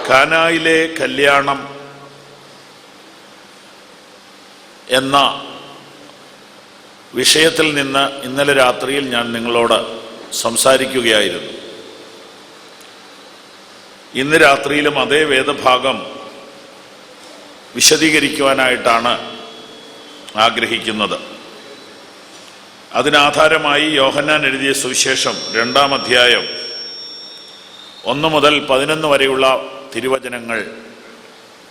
കാനായിലെ കല്യാണം എന്ന വിഷയത്തിൽ നിന്ന് ഇന്നലെ രാത്രിയിൽ ഞാൻ നിങ്ങളോട് സംസാരിക്കുകയായിരുന്നു. ഇന്ന് രാത്രിയിലും അതേ വേദഭാഗം വിശദീകരിക്കുവാനായിട്ടാണ് ആഗ്രഹിക്കുന്നത്. അതിനാധാരമായി യോഹന്നാൻ എഴുതിയ സുവിശേഷം 2-ാം അധ്യായം 1 മുതൽ 11 വരെയുള്ള തിരുവചനങ്ങൾ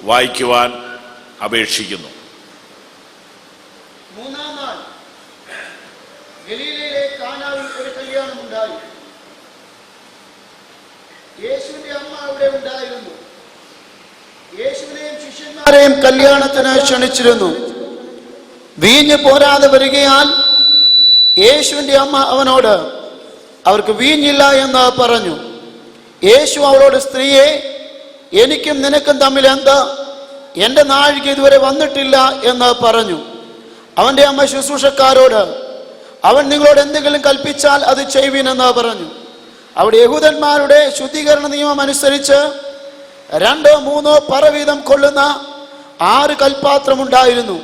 വായിക്കുവാൻ അപേക്ഷിക്കുന്നു. 3-ാം നാൾ ഗലീലയിലെ കാനാവിൽ ഒരു കല്യാണമുണ്ടായി. യേശുവിന്റെ അമ്മ അവിടെ ഉണ്ടായിരുന്നു. യേശുവിനെയും ശിഷ്യന്മാരെയും കല്യാണത്തിന് ക്ഷണിച്ചിരുന്നു. വീഞ്ഞ് പോരാതെ വരികയാൽ യേശുവിന്റെ അമ്മ അവനോട്, അവർക്ക് വീഞ്ഞില്ല എന്ന് പറഞ്ഞു. യേശു അവളോട്, സ്ത്രീയെ, എനിക്കും നിനക്കും തമ്മിൽ എന്ത്? എൻ്റെ നാഴിക ഇതുവരെ വന്നിട്ടില്ല എന്ന് പറഞ്ഞു. അവന്റെ അമ്മ ശുശ്രൂഷക്കാരോട്, അവൻ നിങ്ങളോട് എന്തെങ്കിലും കൽപ്പിച്ചാൽ അത് ചെയ്യുവിനെന്ന് പറഞ്ഞു. അവിടെ യഹൂദന്മാരുടെ ശുദ്ധീകരണ നിയമം അനുസരിച്ച് 2-3 പറ വീതം കൊള്ളുന്ന 6 കൽപാത്രമുണ്ടായിരുന്നു.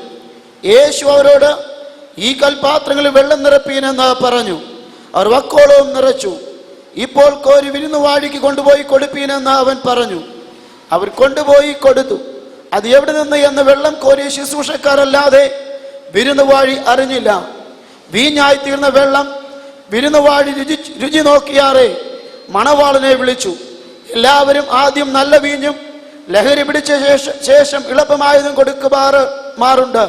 യേശു അവരോട്, ഈ കൽപാത്രങ്ങളിൽ വെള്ളം നിറപ്പീനെന്ന് പറഞ്ഞു. അവർ വക്കോളവും നിറച്ചു. ഇപ്പോൾ കോരി വിരുന്നുവാഴിക്ക് കൊണ്ടുപോയി കൊടുപ്പീനെന്ന് അവൻ പറഞ്ഞു. അവർ കൊണ്ടുപോയി കൊടുത്തു. അത് എവിടെ നിന്ന് എന്ന് വെള്ളം കോരിയ ശുശ്രൂഷക്കാരല്ലാതെ വിരുന്നുവാഴി അറിഞ്ഞില്ല. വീഞ്ഞായി തീർന്ന വെള്ളം വിരുന്നുവാഴി രുചി നോക്കിയാറെ മണവാളനെ വിളിച്ചു. എല്ലാവരും ആദ്യം നല്ല വീഞ്ഞും ലഹരി പിടിച്ച ശേഷം ഇളപ്പമായതും കൊടുക്കുമാറുണ്ട്.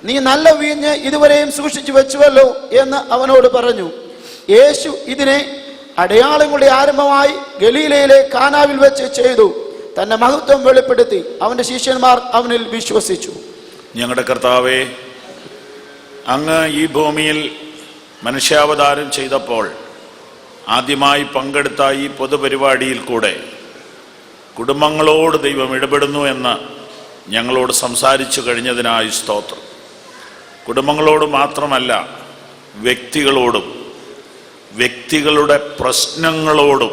നീ നല്ല വീഞ്ഞ് ഇതുവരെയും സൂക്ഷിച്ചു വെച്ചുവല്ലോ എന്ന് അവനോട് പറഞ്ഞു. യേശു ഇതിനെ അടയാളങ്ങളുടെ ആരംഭമായി ഗലീലയിലെ കാനാവിൽ വെച്ച് ചെയ്തു. തന്റെ മഹത്വം വെളിപ്പെടുത്തി. അവന്റെ ശിഷ്യന്മാർ അവനിൽ വിശ്വസിച്ചു. ഞങ്ങളുടെ കർത്താവേ, അങ്ങ് ഈ ഭൂമിയിൽ മനുഷ്യാവതാരം ചെയ്തപ്പോൾ ആദ്യമായി പങ്കെടുത്ത ഈ പൊതുപരിപാടിയിൽ കൂടെ കുടുംബങ്ങളോട് ദൈവം ഇടപെടുന്നു എന്ന് ഞങ്ങളോട് സംസാരിച്ചു കഴിഞ്ഞതിനായി സ്തോത്രം. കുടുംബങ്ങളോട് മാത്രമല്ല, വ്യക്തികളോടും വ്യക്തികളുടെ പ്രശ്നങ്ങളോടും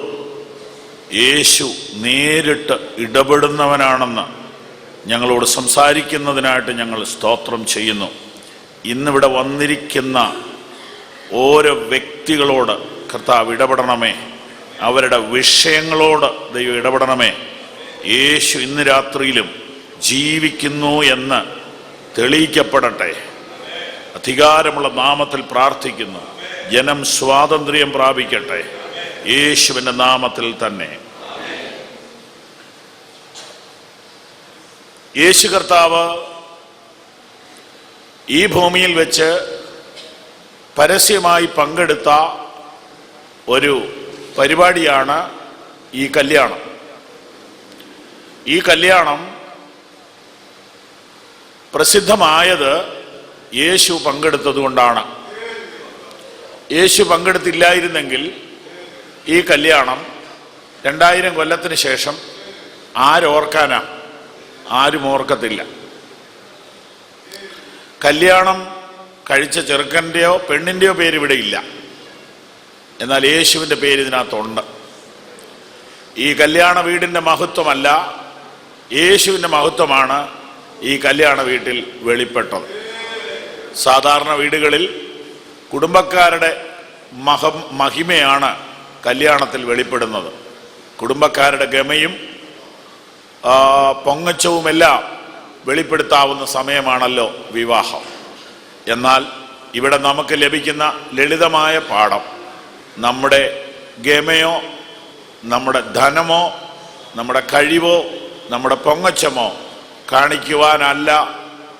യേശു നേരിട്ട് ഇടപെടുന്നവനാണെന്ന് ഞങ്ങളോട് സംസാരിക്കുന്നതിനായിട്ട് ഞങ്ങൾ സ്തോത്രം ചെയ്യുന്നു. ഇന്നിവിടെ വന്നിരിക്കുന്ന ഓരോ വ്യക്തികളോട് കർത്താവ് ഇടപെടണമേ. അവരുടെ വിഷയങ്ങളോട് ദൈവം ഇടപെടണമേ. യേശു ഇന്ന് രാത്രിയിലും ജീവിക്കുന്നു എന്ന് തെളിയിക്കപ്പെടട്ടെ. അധികാരമുള്ള നാമത്തിൽ പ്രാർത്ഥിക്കുന്നു. ജനം സ്വാതന്ത്ര്യം പ്രാപിക്കട്ടെ, യേശുവിൻ്റെ നാമത്തിൽ തന്നെ. യേശു കർത്താവ് ഈ ഭൂമിയിൽ വെച്ച് പരസ്യമായി പങ്കെടുത്ത ഒരു പരിപാടിയാണ് ഈ കല്യാണം. ഈ കല്യാണം പ്രസിദ്ധമായത് യേശു പങ്കെടുത്തത് കൊണ്ടാണ്. യേശു പങ്കെടുത്തില്ലായിരുന്നെങ്കിൽ ഈ കല്യാണം 2000 കൊല്ലത്തിന് ശേഷം ആരോർക്കാനാ? ആരും ഓർക്കത്തില്ല. കല്യാണം കഴിച്ച ചെറുക്കൻ്റെയോ പെണ്ണിൻ്റെയോ പേര് ഇവിടെ ഇല്ല. എന്നാൽ യേശുവിൻ്റെ പേര് ഇതിനകത്തുണ്ട്. ഈ കല്യാണ വീടിൻ്റെ മഹത്വമല്ല, യേശുവിൻ്റെ മഹത്വമാണ് ഈ കല്യാണ വീട്ടിൽ വെളിപ്പെട്ടത്. സാധാരണ വീടുകളിൽ കുടുംബക്കാരുടെ മഹിമയാണ് കല്യാണത്തിൽ വെളിപ്പെടുന്നത്. കുടുംബക്കാരുടെ ഗമയും പൊങ്ങച്ചവുമെല്ലാം വെളിപ്പെടുത്താവുന്ന സമയമാണല്ലോ വിവാഹം. എന്നാൽ ഇവിടെ നമുക്ക് ലഭിക്കുന്ന ലളിതമായ പാഠം, നമ്മുടെ ഗമയോ നമ്മുടെ ധനമോ നമ്മുടെ കഴിവോ നമ്മുടെ പൊങ്ങച്ചമോ കാണിക്കുവാനല്ല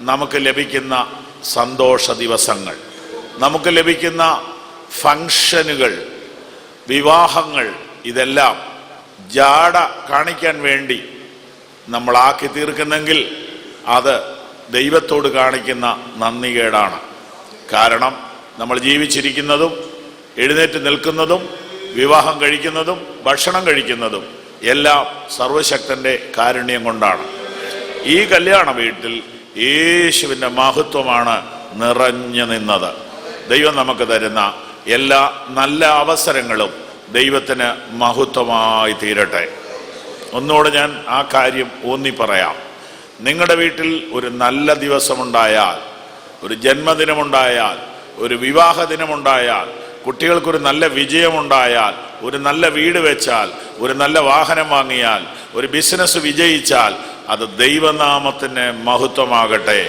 നമുക്ക് ലഭിക്കുന്ന സന്തോഷ ദിവസങ്ങൾ, നമുക്ക് ലഭിക്കുന്ന ഫംഗ്ഷനുകൾ, വിവാഹങ്ങൾ, ഇതെല്ലാം ജാട കാണിക്കാൻ വേണ്ടി നമ്മളാക്കി തീർക്കുന്നെങ്കിൽ അത് ദൈവത്തോട് കാണിക്കുന്ന നന്ദികേടാണ്. കാരണം നമ്മൾ ജീവിച്ചിരിക്കുന്നതും എഴുന്നേറ്റ് നിൽക്കുന്നതും വിവാഹം കഴിക്കുന്നതും ഭക്ഷണം കഴിക്കുന്നതും എല്ലാം സർവശക്തൻ്റെ കാരുണ്യം കൊണ്ടാണ്. ഈ കല്യാണ വീട്ടിൽ യേശുവിൻ്റെ മഹത്വമാണ് നിറഞ്ഞു നിന്നത്. ദൈവം നമുക്ക് തരുന്ന എല്ലാ നല്ല അവസരങ്ങളും ദൈവത്തിന് മഹത്വമായി തീരട്ടെ. ഒന്നുകൂടെ ഞാൻ ആ കാര്യം ഊന്നി പറയാം. നിങ്ങളുടെ വീട്ടിൽ ഒരു നല്ല ദിവസമുണ്ടായാൽ, ഒരു ജന്മദിനമുണ്ടായാൽ, ഒരു വിവാഹ ദിനമുണ്ടായാൽ, കുട്ടികൾക്കൊരു നല്ല വിജയമുണ്ടായാൽ, ഒരു നല്ല വീട് വെച്ചാൽ, ഒരു നല്ല വാഹനം വാങ്ങിയാൽ, ഒരു ബിസിനസ് വിജയിച്ചാൽ, അത് ദൈവനാമത്തിന് മഹത്വമാകട്ടെ.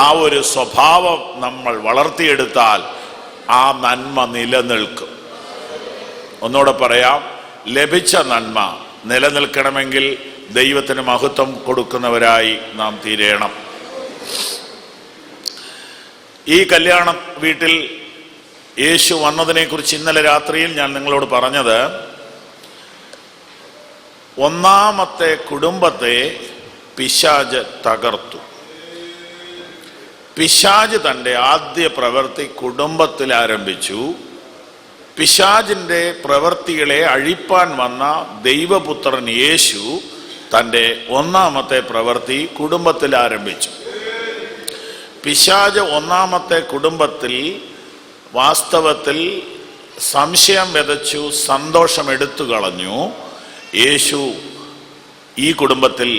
ആ ഒരു സ്വഭാവം നമ്മൾ വളർത്തിയെടുത്താൽ ആ നന്മ നിലനിൽക്കും. ഒന്നുകൂടെ പറയാം, ലഭിച്ച നന്മ നിലനിൽക്കണമെങ്കിൽ ദൈവത്തിന് മഹത്വം കൊടുക്കുന്നവരായി നാം തീരണം. ഈ കല്യാണ വീട്ടിൽ യേശു വന്നതിനെക്കുറിച്ച് ഇന്നലെ രാത്രിയിൽ ഞാൻ നിങ്ങളോട് പറഞ്ഞത്, ഒന്നാമത്തെ കുടുംബത്തെ പിശാച് തകർത്തു. പിശാച് തൻ്റെ ആദ്യ പ്രവൃത്തി കുടുംബത്തിൽ ആരംഭിച്ചു. പിശാചിൻ്റെ പ്രവൃത്തികളെ അഴിപ്പാൻ വന്ന ദൈവപുത്രൻ യേശു തൻ്റെ ഒന്നാമത്തെ പ്രവൃത്തി കുടുംബത്തിൽ ആരംഭിച്ചു. പിശാച് ഒന്നാമത്തെ കുടുംബത്തിൽ വാസ്തവത്തിൽ സംശയം വിതച്ചു, സന്തോഷം എടുത്തു കളഞ്ഞു. യേശു ഈ കുടുംബത്തിൽ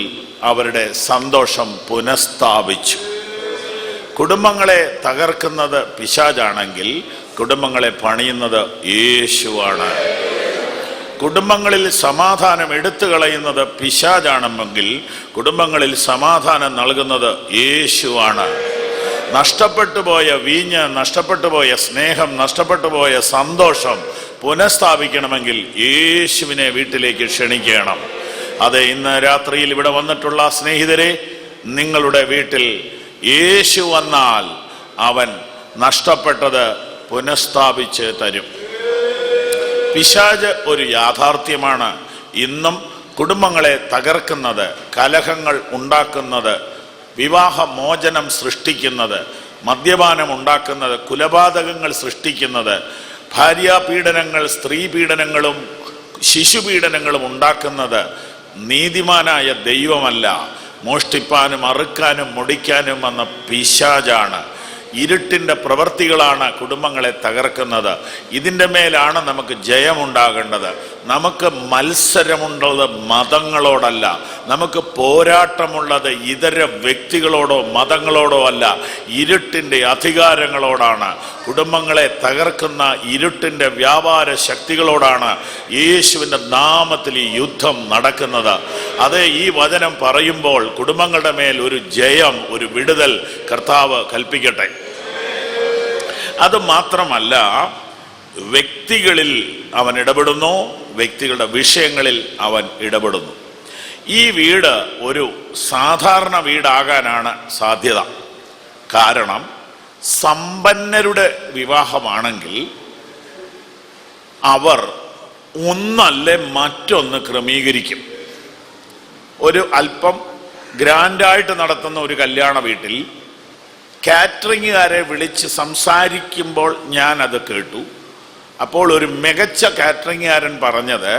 അവരുടെ സന്തോഷം പുനഃസ്ഥാപിച്ചു. കുടുംബങ്ങളെ തകർക്കുന്നത് പിശാചാണെങ്കിൽ കുടുംബങ്ങളെ പണിയുന്നത് യേശുവാണ്. കുടുംബങ്ങളിൽ സമാധാനം എടുത്തു കളയുന്നത് പിശാചാണെങ്കിൽ കുടുംബങ്ങളിൽ സമാധാനം നൽകുന്നത് യേശുവാണ്. നഷ്ടപ്പെട്ടു പോയ വീഞ്ഞ്, നഷ്ടപ്പെട്ടു പോയ സ്നേഹം, നഷ്ടപ്പെട്ടു പോയ സന്തോഷം പുനഃസ്ഥാപിക്കണമെങ്കിൽ യേശുവിനെ വീട്ടിലേക്ക് ക്ഷണിക്കണം. അതെ, ഇന്ന് രാത്രിയിൽ ഇവിടെ വന്നിട്ടുള്ള സ്നേഹിതരെ, നിങ്ങളുടെ വീട്ടിൽ യേശു വന്നാൽ അവൻ നഷ്ടപ്പെട്ടത് പുനഃസ്ഥാപിച്ച് തരും. പിശാച് ഒരു യാഥാർത്ഥ്യമാണ്. ഇന്നും കുടുംബങ്ങളെ തകർക്കുന്നത്, കലഹങ്ങൾ ഉണ്ടാക്കുന്നത്, വിവാഹമോചനം സൃഷ്ടിക്കുന്നത്, മദ്യപാനം ഉണ്ടാക്കുന്നത്, കൊലപാതകങ്ങൾ സൃഷ്ടിക്കുന്നത്, ഭാര്യാപീഡനങ്ങൾ, സ്ത്രീ പീഡനങ്ങളും ശിശുപീഡനങ്ങളും ഉണ്ടാക്കുന്നത് നീതിമാനായ ദൈവമല്ല, മോഷ്ടിപ്പാനും അറുക്കാനും മുടിക്കാനും വന്ന പിശാചാണ്. ഇരുട്ടിൻ്റെ പ്രവൃത്തികളാണ് കുടുംബങ്ങളെ തകർക്കുന്നത്. ഇതിൻ്റെ മേലാണ് നമുക്ക് ജയമുണ്ടാകേണ്ടത്. നമുക്ക് മത്സരമുള്ളത് മതങ്ങളോടല്ല, നമുക്ക് പോരാട്ടമുള്ളത് ഇതര വ്യക്തികളോടോ മതങ്ങളോടോ അല്ല, ഇരുട്ടിൻ്റെ അധികാരങ്ങളോടാണ്. കുടുംബങ്ങളെ തകർക്കുന്ന ഇരുട്ടിൻ്റെ വ്യാപാര ശക്തികളോടാണ് യേശുവിൻ്റെ നാമത്തിൽ ഈ യുദ്ധം നടക്കുന്നത്. അതേ, ഈ വചനം പറയുമ്പോൾ കുടുംബങ്ങളുടെ മേൽ ഒരു ജയം, ഒരു വിടുതൽ കർത്താവ് കൽപ്പിക്കട്ടെ. അത് മാത്രമല്ല, വ്യക്തികളിൽ അവൻ ഇടപെടുന്നു, വ്യക്തികളുടെ വിഷയങ്ങളിൽ അവൻ ഇടപെടുന്നു. ഈ വീട് ഒരു സാധാരണ വീടാകാനാണ് സാധ്യത. കാരണം സമ്പന്നരുടെ വിവാഹമാണെങ്കിൽ അവർ ഒന്നല്ലേ മറ്റൊന്ന് ക്രമീകരിക്കും. ഒരു അല്പം ഗ്രാൻഡായിട്ട് നടത്തുന്ന ഒരു കല്യാണ വീട്ടിൽ കാറ്ററിംഗുകാരെ വിളിച്ച് സംസാരിക്കുമ്പോൾ ഞാൻ അത് കേട്ടു. അപ്പോൾ ഒരു മികച്ച കാറ്ററിംഗുകാരൻ പറഞ്ഞത്,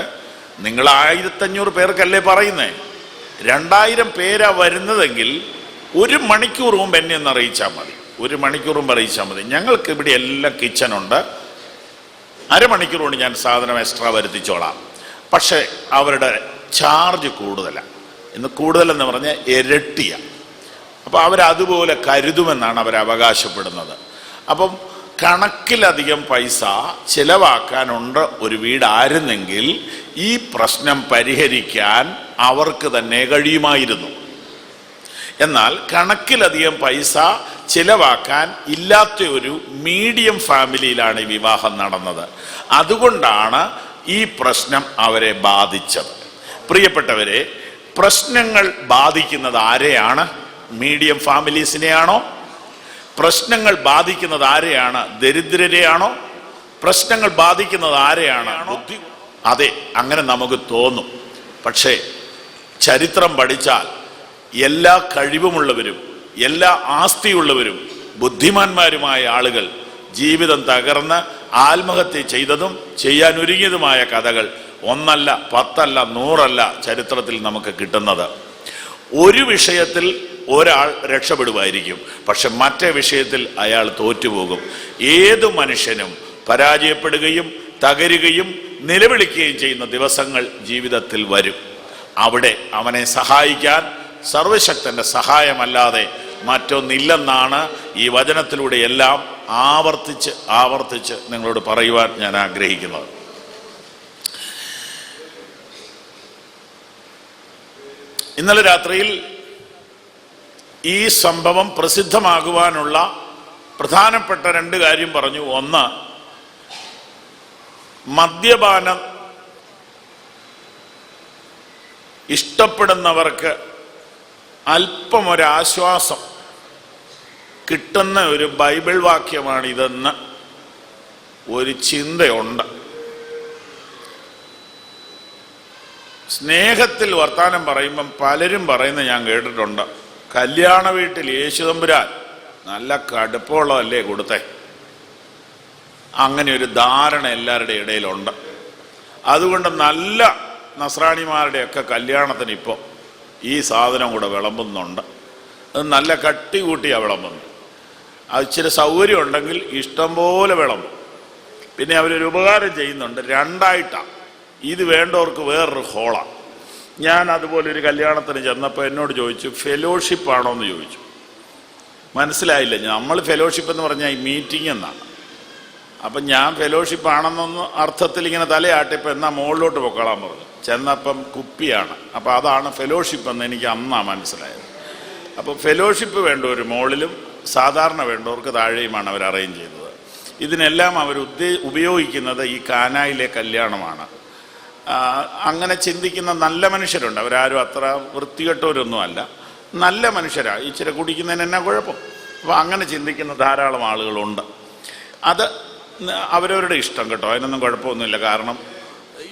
നിങ്ങൾ 1500 പേർക്കല്ലേ പറയുന്നേ, 2000 പേരാ വരുന്നതെങ്കിൽ 1 മണിക്കൂർ മുമ്പ് എന്നെ ഒന്ന് അറിയിച്ചാൽ മതി. 1 മണിക്കൂർ മുമ്പ് അറിയിച്ചാൽ മതി. ഞങ്ങൾക്ക് ഇവിടെ എല്ലാം കിച്ചണുണ്ട്, അരമണിക്കൂർ കൊണ്ട് ഞാൻ സാധനം എക്സ്ട്രാ വരുത്തിച്ചോളാം. പക്ഷേ അവരുടെ ചാർജ് കൂടുതലാണ്. ഇന്ന് കൂടുതലെന്ന് പറഞ്ഞാൽ ഇരട്ടിയാണ്. അപ്പോൾ അവരതുപോലെ കരുതുമെന്നാണ് അവർ അവകാശപ്പെടുന്നത്. അപ്പം കണക്കിലധികം പൈസ ചിലവാക്കാനുണ്ട് ഒരു വീടായിരുന്നെങ്കിൽ ഈ പ്രശ്നം പരിഹരിക്കാൻ അവർക്ക് തന്നെ കഴിയുമായിരുന്നു. എന്നാൽ കണക്കിലധികം പൈസ ചിലവാക്കാൻ ഇല്ലാത്ത ഒരു മീഡിയം ഫാമിലിയിലാണ് ഈ വിവാഹം നടന്നത്. അതുകൊണ്ടാണ് ഈ പ്രശ്നം അവരെ ബാധിച്ചത്. പ്രിയപ്പെട്ടവരെ, പ്രശ്നങ്ങൾ ബാധിക്കുന്നത് ആരെയാണ്? മീഡിയം ഫാമിലീസിനെയാണോ? പ്രശ്നങ്ങൾ ബാധിക്കുന്നത് ആരെയാണ്? ദരിദ്രരെയാണോ? പ്രശ്നങ്ങൾ ബാധിക്കുന്നത് ആരെയാണ്? അതെ, അങ്ങനെ നമുക്ക് തോന്നും. പക്ഷേ ചരിത്രം പഠിച്ചാൽ എല്ലാ കഴിവുമുള്ളവരും എല്ലാ ആസ്തിയുള്ളവരും ബുദ്ധിമാന്മാരുമായ ആളുകൾ ജീവിതം തകർന്ന് ആത്മഹത്യ ചെയ്തതും ചെയ്യാനൊരുങ്ങിയതുമായ കഥകൾ 1 അല്ല 10 അല്ല 100 അല്ല ചരിത്രത്തിൽ നമുക്ക് കിട്ടുന്നത്. ഒരു വിഷയത്തിൽ ഒരാൾ രക്ഷപ്പെടുമായിരിക്കും, പക്ഷെ മറ്റേ വിഷയത്തിൽ അയാൾ തോറ്റുപോകും. ഏതു മനുഷ്യനും പരാജയപ്പെടുകയും തകരുകയും നിലവിളിക്കുകയും ചെയ്യുന്ന ദിവസങ്ങൾ ജീവിതത്തിൽ വരും. അവിടെ അവനെ സഹായിക്കാൻ സർവശക്തന്റെ സഹായമല്ലാതെ മറ്റൊന്നില്ലെന്നാണ് ഈ വചനത്തിലൂടെ എല്ലാം ആവർത്തിച്ച് നിങ്ങളോട് പറയുവാൻ ഞാൻ ആഗ്രഹിക്കുന്നത്. ഇന്നലെ രാത്രിയിൽ ഈ സംഭവം പ്രസിദ്ധമാകുവാനുള്ള പ്രധാനപ്പെട്ട 2 കാര്യം പറഞ്ഞു. ഒന്ന്, മദ്യപാനം ഇഷ്ടപ്പെടുന്നവർക്ക് അല്പം ഒരാശ്വാസം കിട്ടുന്ന ഒരു ബൈബിൾ വാക്യമാണിതെന്ന് ഒരു ചിന്തയുണ്ട്. സ്നേഹത്തിൽ വർത്താനം പറയുമ്പം പലരും പറയുന്നത് ഞാൻ കേട്ടിട്ടുണ്ട്, കല്യാണ വീട്ടിൽ യേശുതമ്പുരാൻ നല്ല കടുപ്പമുള്ളതല്ലേ കൊടുത്തേ. അങ്ങനെ ഒരു ധാരണ എല്ലാവരുടെ ഇടയിലുണ്ട്. അതുകൊണ്ട് നല്ല നസ്രാണിമാരുടെയൊക്കെ കല്യാണത്തിന് ഇപ്പോൾ ഈ സാധനം കൂടെ വിളമ്പുന്നുണ്ട്. അത് നല്ല കട്ടി കൂട്ടിയാണ് വിളമ്പുന്നത്. അത് ഇച്ചിരി സൗകര്യം ഉണ്ടെങ്കിൽ ഇഷ്ടം പോലെ വിളമ്പും. പിന്നെ അവരൊരു ഉപകാരം ചെയ്യുന്നുണ്ട്, 2ആയിട്ടാണ്. ഇത് വേണ്ടവർക്ക് വേറൊരു ഹോളാണ്. ഞാൻ അതുപോലെ ഒരു കല്യാണത്തിന് ചെന്നപ്പോൾ എന്നോട് ചോദിച്ചു, ഫെലോഷിപ്പ് ആണോ എന്ന് ചോദിച്ചു. മനസ്സിലായില്ല. നമ്മൾ ഫെലോഷിപ്പ് എന്ന് പറഞ്ഞാൽ ഈ മീറ്റിംഗ് എന്നാണ്. അപ്പം ഞാൻ ഫെലോഷിപ്പ് ആണെന്നൊന്ന് അർത്ഥത്തിൽ ഇങ്ങനെ തലയാട്ടിപ്പോൾ എന്നാൽ മുകളിലോട്ട് പൊക്കളാൻ പറഞ്ഞു. ചെന്നപ്പം കുപ്പിയാണ്. അപ്പം അതാണ് ഫെലോഷിപ്പ് എന്ന് എനിക്ക് അന്നാ മനസ്സിലായത്. അപ്പോൾ ഫെലോഷിപ്പ് വേണ്ടവർ മുകളിലും സാധാരണ വേണ്ടവർക്ക് താഴെയുമാണ് അവർ അറേഞ്ച് ചെയ്തത്. ഇതിനെല്ലാം അവർ ഉപയോഗിക്കുന്നത് ഈ കാനായിലെ കല്യാണമാണ്. അങ്ങനെ ചിന്തിക്കുന്ന നല്ല മനുഷ്യരുണ്ട്. അവരാരും അത്ര വൃത്തികെട്ടവരൊന്നുമല്ല, നല്ല മനുഷ്യരാണ്. ഇച്ചിരി കുടിക്കുന്നതിന് എന്നാ കുഴപ്പം? അപ്പോൾ അങ്ങനെ ചിന്തിക്കുന്ന ധാരാളം ആളുകളുണ്ട്. അത് അവരവരുടെ ഇഷ്ടം കേട്ടോ, അതിനൊന്നും കുഴപ്പമൊന്നുമില്ല. കാരണം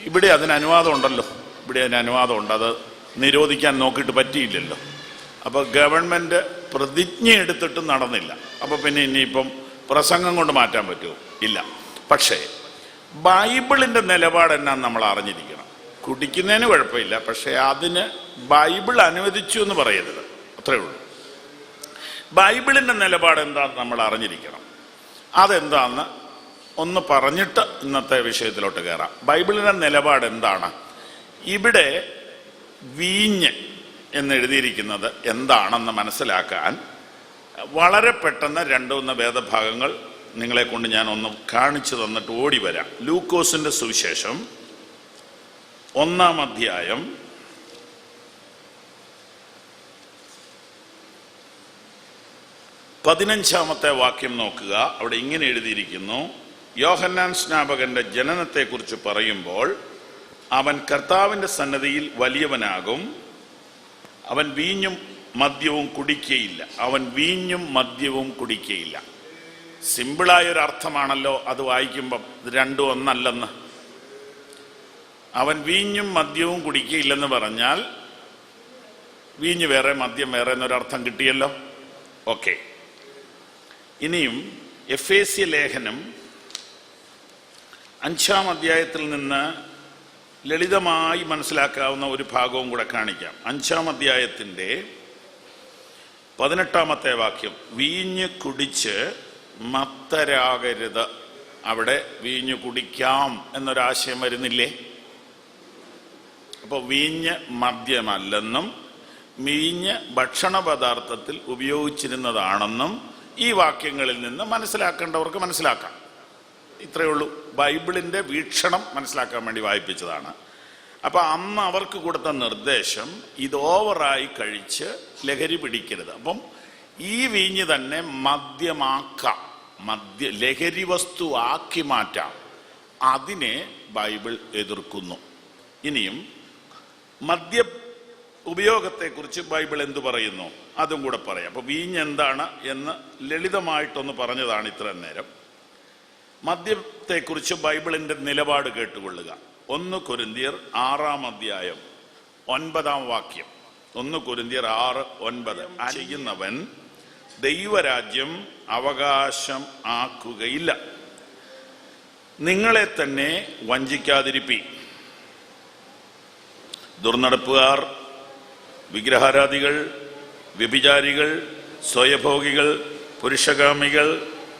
ഇവിടെ അതിന് അനുവാദം ഉണ്ടല്ലോ, ഇവിടെ അതിന് അനുവാദമുണ്ട്. അത് നിരോധിക്കാൻ നോക്കിയിട്ട് പറ്റിയില്ലല്ലോ. അപ്പോൾ ഗവൺമെൻറ് പ്രതിജ്ഞ എടുത്തിട്ടും നടന്നില്ല. അപ്പോൾ പിന്നെ ഇനിയിപ്പം പ്രസംഗം കൊണ്ട് മാറ്റാൻ പറ്റുമോ? ഇല്ല. പക്ഷേ ബൈബിളിൻ്റെ നിലപാട് എന്നാന്ന് നമ്മൾ അറിഞ്ഞിരിക്കണം. കുടിക്കുന്നതിന് കുഴപ്പമില്ല, പക്ഷേ അതിന് ബൈബിൾ അനുവദിച്ചു എന്ന് പറയരുത്, അത്രയേ ഉള്ളൂ. ബൈബിളിൻ്റെ നിലപാട് എന്താണെന്ന് നമ്മൾ അറിഞ്ഞിരിക്കണം. അതെന്താണെന്ന് ഒന്ന് പറഞ്ഞിട്ട് ഇന്നത്തെ വിഷയത്തിലോട്ട് കയറാം. ബൈബിളിൻ്റെ നിലപാട് എന്താണ്? ഇവിടെ വീഞ്ഞ് എന്നെഴുതിയിരിക്കുന്നത് എന്താണെന്ന് മനസ്സിലാക്കാൻ വളരെ പെട്ടെന്ന് 2-3 വേദഭാഗങ്ങൾ നിങ്ങളെ കൊണ്ട് ഞാൻ ഒന്ന് കാണിച്ചു തന്നിട്ട് ഓടി വരാം. ലൂക്കോസിൻ്റെ സുവിശേഷം 1-ാം അധ്യായം 15-ാമത്തെ വാക്യം നോക്കുക. അവിടെ ഇങ്ങനെ എഴുതിയിരിക്കുന്നു, യോഹന്നാൻ സ്നാപകന്റെ ജനനത്തെക്കുറിച്ച് പറയുമ്പോൾ അവൻ കർത്താവിൻ്റെ സന്നദ്ധിയിൽ വലിയവനാകും, അവൻ വീഞ്ഞും മദ്യവും കുടിക്കയില്ല. അവൻ വീഞ്ഞും മദ്യവും കുടിക്കയില്ല. സിമ്പിളായൊരു അർത്ഥമാണല്ലോ അത് വായിക്കുമ്പം. ഇത് 2 ഒന്നല്ലെന്ന്. അവൻ വീഞ്ഞും മദ്യവും കുടിക്കയില്ലെന്ന് പറഞ്ഞാൽ വീഞ്ഞ് വേറെ മദ്യം വേറെ എന്നൊരർത്ഥം കിട്ടിയല്ലോ. ഓക്കെ. ഇനിയും എഫേസ്യ ലേഖനം 5-ാം അധ്യായത്തിൽ നിന്ന് ലളിതമായി മനസ്സിലാക്കാവുന്ന ഒരു ഭാഗവും കൂടെ കാണിക്കാം. 5-ാം അധ്യായത്തിൻ്റെ 18-ാമത്തെ വാക്യം, വീഞ്ഞ് കുടിച്ച് മത്തരാകരുത്. അവിടെ വീഞ്ഞ് കുടിക്കാം എന്നൊരാശയം വരുന്നില്ലേ? അപ്പോൾ വീഞ്ഞ് മദ്യമല്ലെന്നും വീഞ്ഞ് ഭക്ഷണ പദാർത്ഥത്തിൽ ഉപയോഗിച്ചിരുന്നതാണെന്നും ഈ വാക്യങ്ങളിൽ നിന്ന് മനസ്സിലാക്കേണ്ടവർക്ക് മനസ്സിലാക്കാം. ഇത്രയേ ഉള്ളൂ. ബൈബിളിൻ്റെ വീക്ഷണം മനസ്സിലാക്കാൻ വേണ്ടി വായിപ്പിച്ചതാണ്. അപ്പോൾ അന്ന് അവർക്ക് കൊടുത്ത നിർദ്ദേശം ഇത് ഓവറായി കഴിച്ച് ലഹരി പിടിക്കരുത്. അപ്പം ഈ വീഞ്ഞ് തന്നെ മദ്യമാക്കാം, ലഹരി വസ്തു ആക്കി മാറ്റാം. അതിനെ ബൈബിൾ എതിർക്കുന്നു. ഇനിയും മദ്യ ഉപയോഗത്തെക്കുറിച്ച് ബൈബിൾ എന്തു പറയുന്നു അതും കൂടെ പറയാം. അപ്പോൾ വീഞ്ഞ് എന്താണ് എന്ന് ലളിതമായിട്ടൊന്ന് പറഞ്ഞതാണ് ഇത്രയും നേരം. മദ്യത്തെക്കുറിച്ച് ബൈബിളിൻ്റെ നിലപാട് കേട്ടുകൊള്ളുക. 1 കൊരിന്ത്യർ 6-ാം അധ്യായം 9-ാം വാക്യം. 1 കൊരിന്ത്യർ 6:9. ചെയ്യുന്നവൻ ദൈവരാജ്യം അവകാശം ആക്കുകയില്ല. നിങ്ങളെ തന്നെ വഞ്ചിക്കാതിരിപ്പി. ദുർനടപ്പുകാർ, വിഗ്രഹാരാധികൾ, വ്യഭിചാരികൾ, സ്വയഭോഗികൾ, പുരുഷകാമികൾ,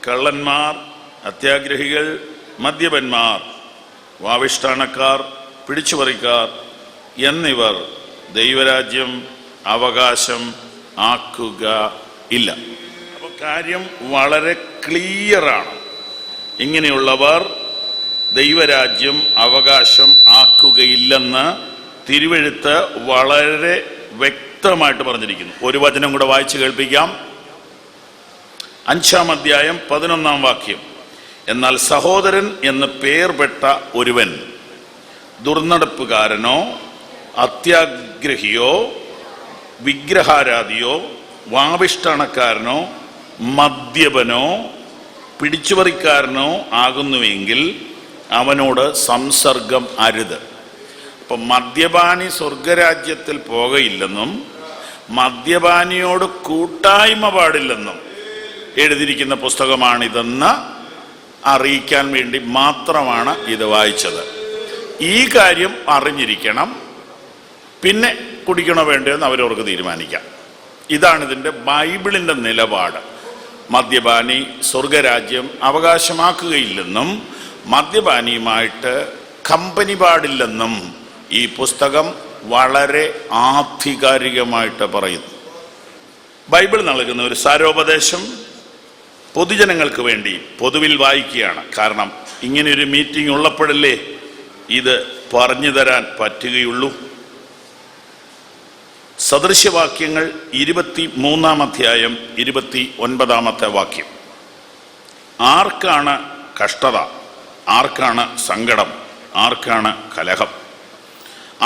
കള്ളന്മാർ, അത്യാഗ്രഹികൾ, മദ്യപന്മാർ, വാവിഷ്ഠാനക്കാർ, പിടിച്ചുപറിക്കാർ എന്നിവർ ദൈവരാജ്യം അവകാശം ആക്കുക ഇല്ല. അപ്പോൾ കാര്യം വളരെ ക്ലിയറാണ്. ഇങ്ങനെയുള്ളവർ ദൈവരാജ്യം അവകാശം ആക്കുകയില്ലെന്ന് തിരുവെഴുത്ത് വളരെ വ്യക്തമായിട്ട് പറഞ്ഞിരിക്കുന്നു. ഒരു വചനം കൂടെ വായിച്ചു കേൾപ്പിക്കാം. 5-ാം അധ്യായം 11-ാം വാക്യം. എന്നാൽ സഹോദരൻ എന്ന് പേർപ്പെട്ട ഒരുവൻ ദുർനടപ്പുകാരനോ അത്യാഗ്രഹിയോ വിഗ്രഹാരാധിയോ വാവിഷ്ടണക്കാരനോ മദ്യപനോ പിടിച്ചുപറിക്കാരനോ ആകുന്നുവെങ്കിൽ അവനോട് സംസർഗം അരുത്. അപ്പം മദ്യപാനി സ്വർഗരാജ്യത്തിൽ പോകയില്ലെന്നും മദ്യപാനിയോട് കൂട്ടായ്മ പാടില്ലെന്നും എഴുതിയിരിക്കുന്ന പുസ്തകമാണിതെന്ന് അറിയിക്കാൻ വേണ്ടി മാത്രമാണ് ഇത് വായിച്ചത്. ഈ കാര്യം അറിഞ്ഞിരിക്കണം. പിന്നെ കുടിക്കണോ വേണ്ടയോ എന്ന് അവരവർക്ക് തീരുമാനിക്കാം. ഇതാണ് ഇതിൻ്റെ ബൈബിളിൻ്റെ നിലപാട്. മദ്യപാനി സ്വർഗരാജ്യം അവകാശമാക്കുകയില്ലെന്നും മദ്യപാനിയുമായിട്ട് കമ്പനി പാടില്ലെന്നും ഈ പുസ്തകം വളരെ ആധികാരികമായിട്ട് പറയുന്നു. ബൈബിൾ നൽകുന്ന ഒരു സാരോപദേശം പൊതുജനങ്ങൾക്ക് വേണ്ടി പൊതുവിൽ വായിക്കുകയാണ്. കാരണം ഇങ്ങനെയൊരു മീറ്റിംഗ് ഉള്ളപ്പോഴല്ലേ ഇത് പറഞ്ഞു തരാൻ പറ്റുകയുള്ളൂ. സദൃശ്യവാക്യങ്ങൾ 23-ാം അധ്യായം 29-ാമത്തെ വാക്യം. ആർക്കാണ് കഷ്ടത? ആർക്കാണ് സങ്കടം? ആർക്കാണ് കലഹം?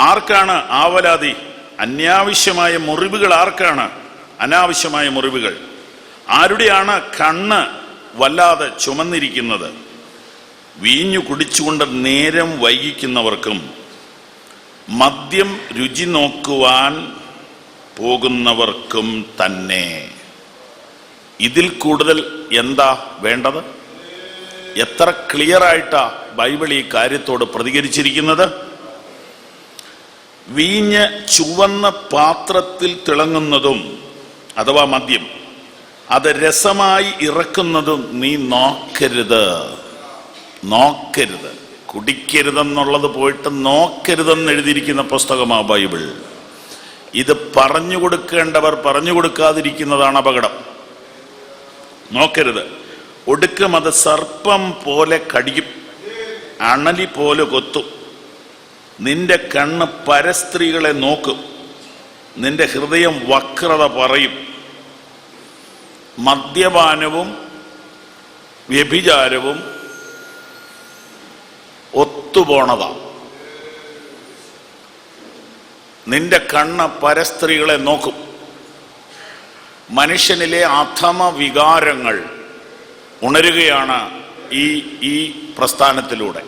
ആർക്കാണ് ആവലാതി? അനാവശ്യമായ മുറിവുകൾ ആർക്കാണ്? അനാവശ്യമായ മുറിവുകൾ ആരുടെയാണ്? കണ്ണ് വല്ലാതെ ചുമന്നിരിക്കുന്നത്, വീഞ്ഞു കുടിച്ചുകൊണ്ട് നേരം വൈകിക്കുന്നവർക്കും മദ്യം രുചി നോക്കുവാൻ പോകുന്നവർക്കും തന്നെ. ഇതിൽ കൂടുതൽ എന്താ വേണ്ടത്? എത്ര ക്ലിയർ ആയിട്ടാ ബൈബിൾ ഈ കാര്യത്തോട് പ്രതികരിച്ചിരിക്കുന്നത്. വീഞ്ഞ് ചുവന്ന പാത്രത്തിൽ തിളങ്ങുന്നതും അഥവാ മദ്യം അത് രസമായി ഇറക്കുന്നതും നീ നോക്കരുത്. കുടിക്കരുതെന്നുള്ളത് പോയിട്ട് നോക്കരുതെന്ന് എഴുതിയിരിക്കുന്ന പുസ്തകമാണ് ബൈബിൾ. ഇത് പറഞ്ഞു കൊടുക്കേണ്ടവർ പറഞ്ഞു കൊടുക്കാതിരിക്കുന്നതാണ് അപകടം. നോക്കരുത്. ഒടുക്കം അത് സർപ്പം പോലെ കടിക്കും, അണലി പോലെ കൊത്തും. നിന്റെ കണ്ണ് പരസ്ത്രീകളെ നോക്കും, നിന്റെ ഹൃദയം വക്രത പറയും. മദ്യപാനവും വ്യഭിചാരവും ഒത്തുപോണതാ. നിന്റെ കണ്ണ് പരസ്ത്രീകളെ നോക്കും. മനുഷ്യനിലെ അധമ വികാരങ്ങൾ ഉണരുകയാണ് ഈ പ്രസ്ഥാനത്തിലൂടെ.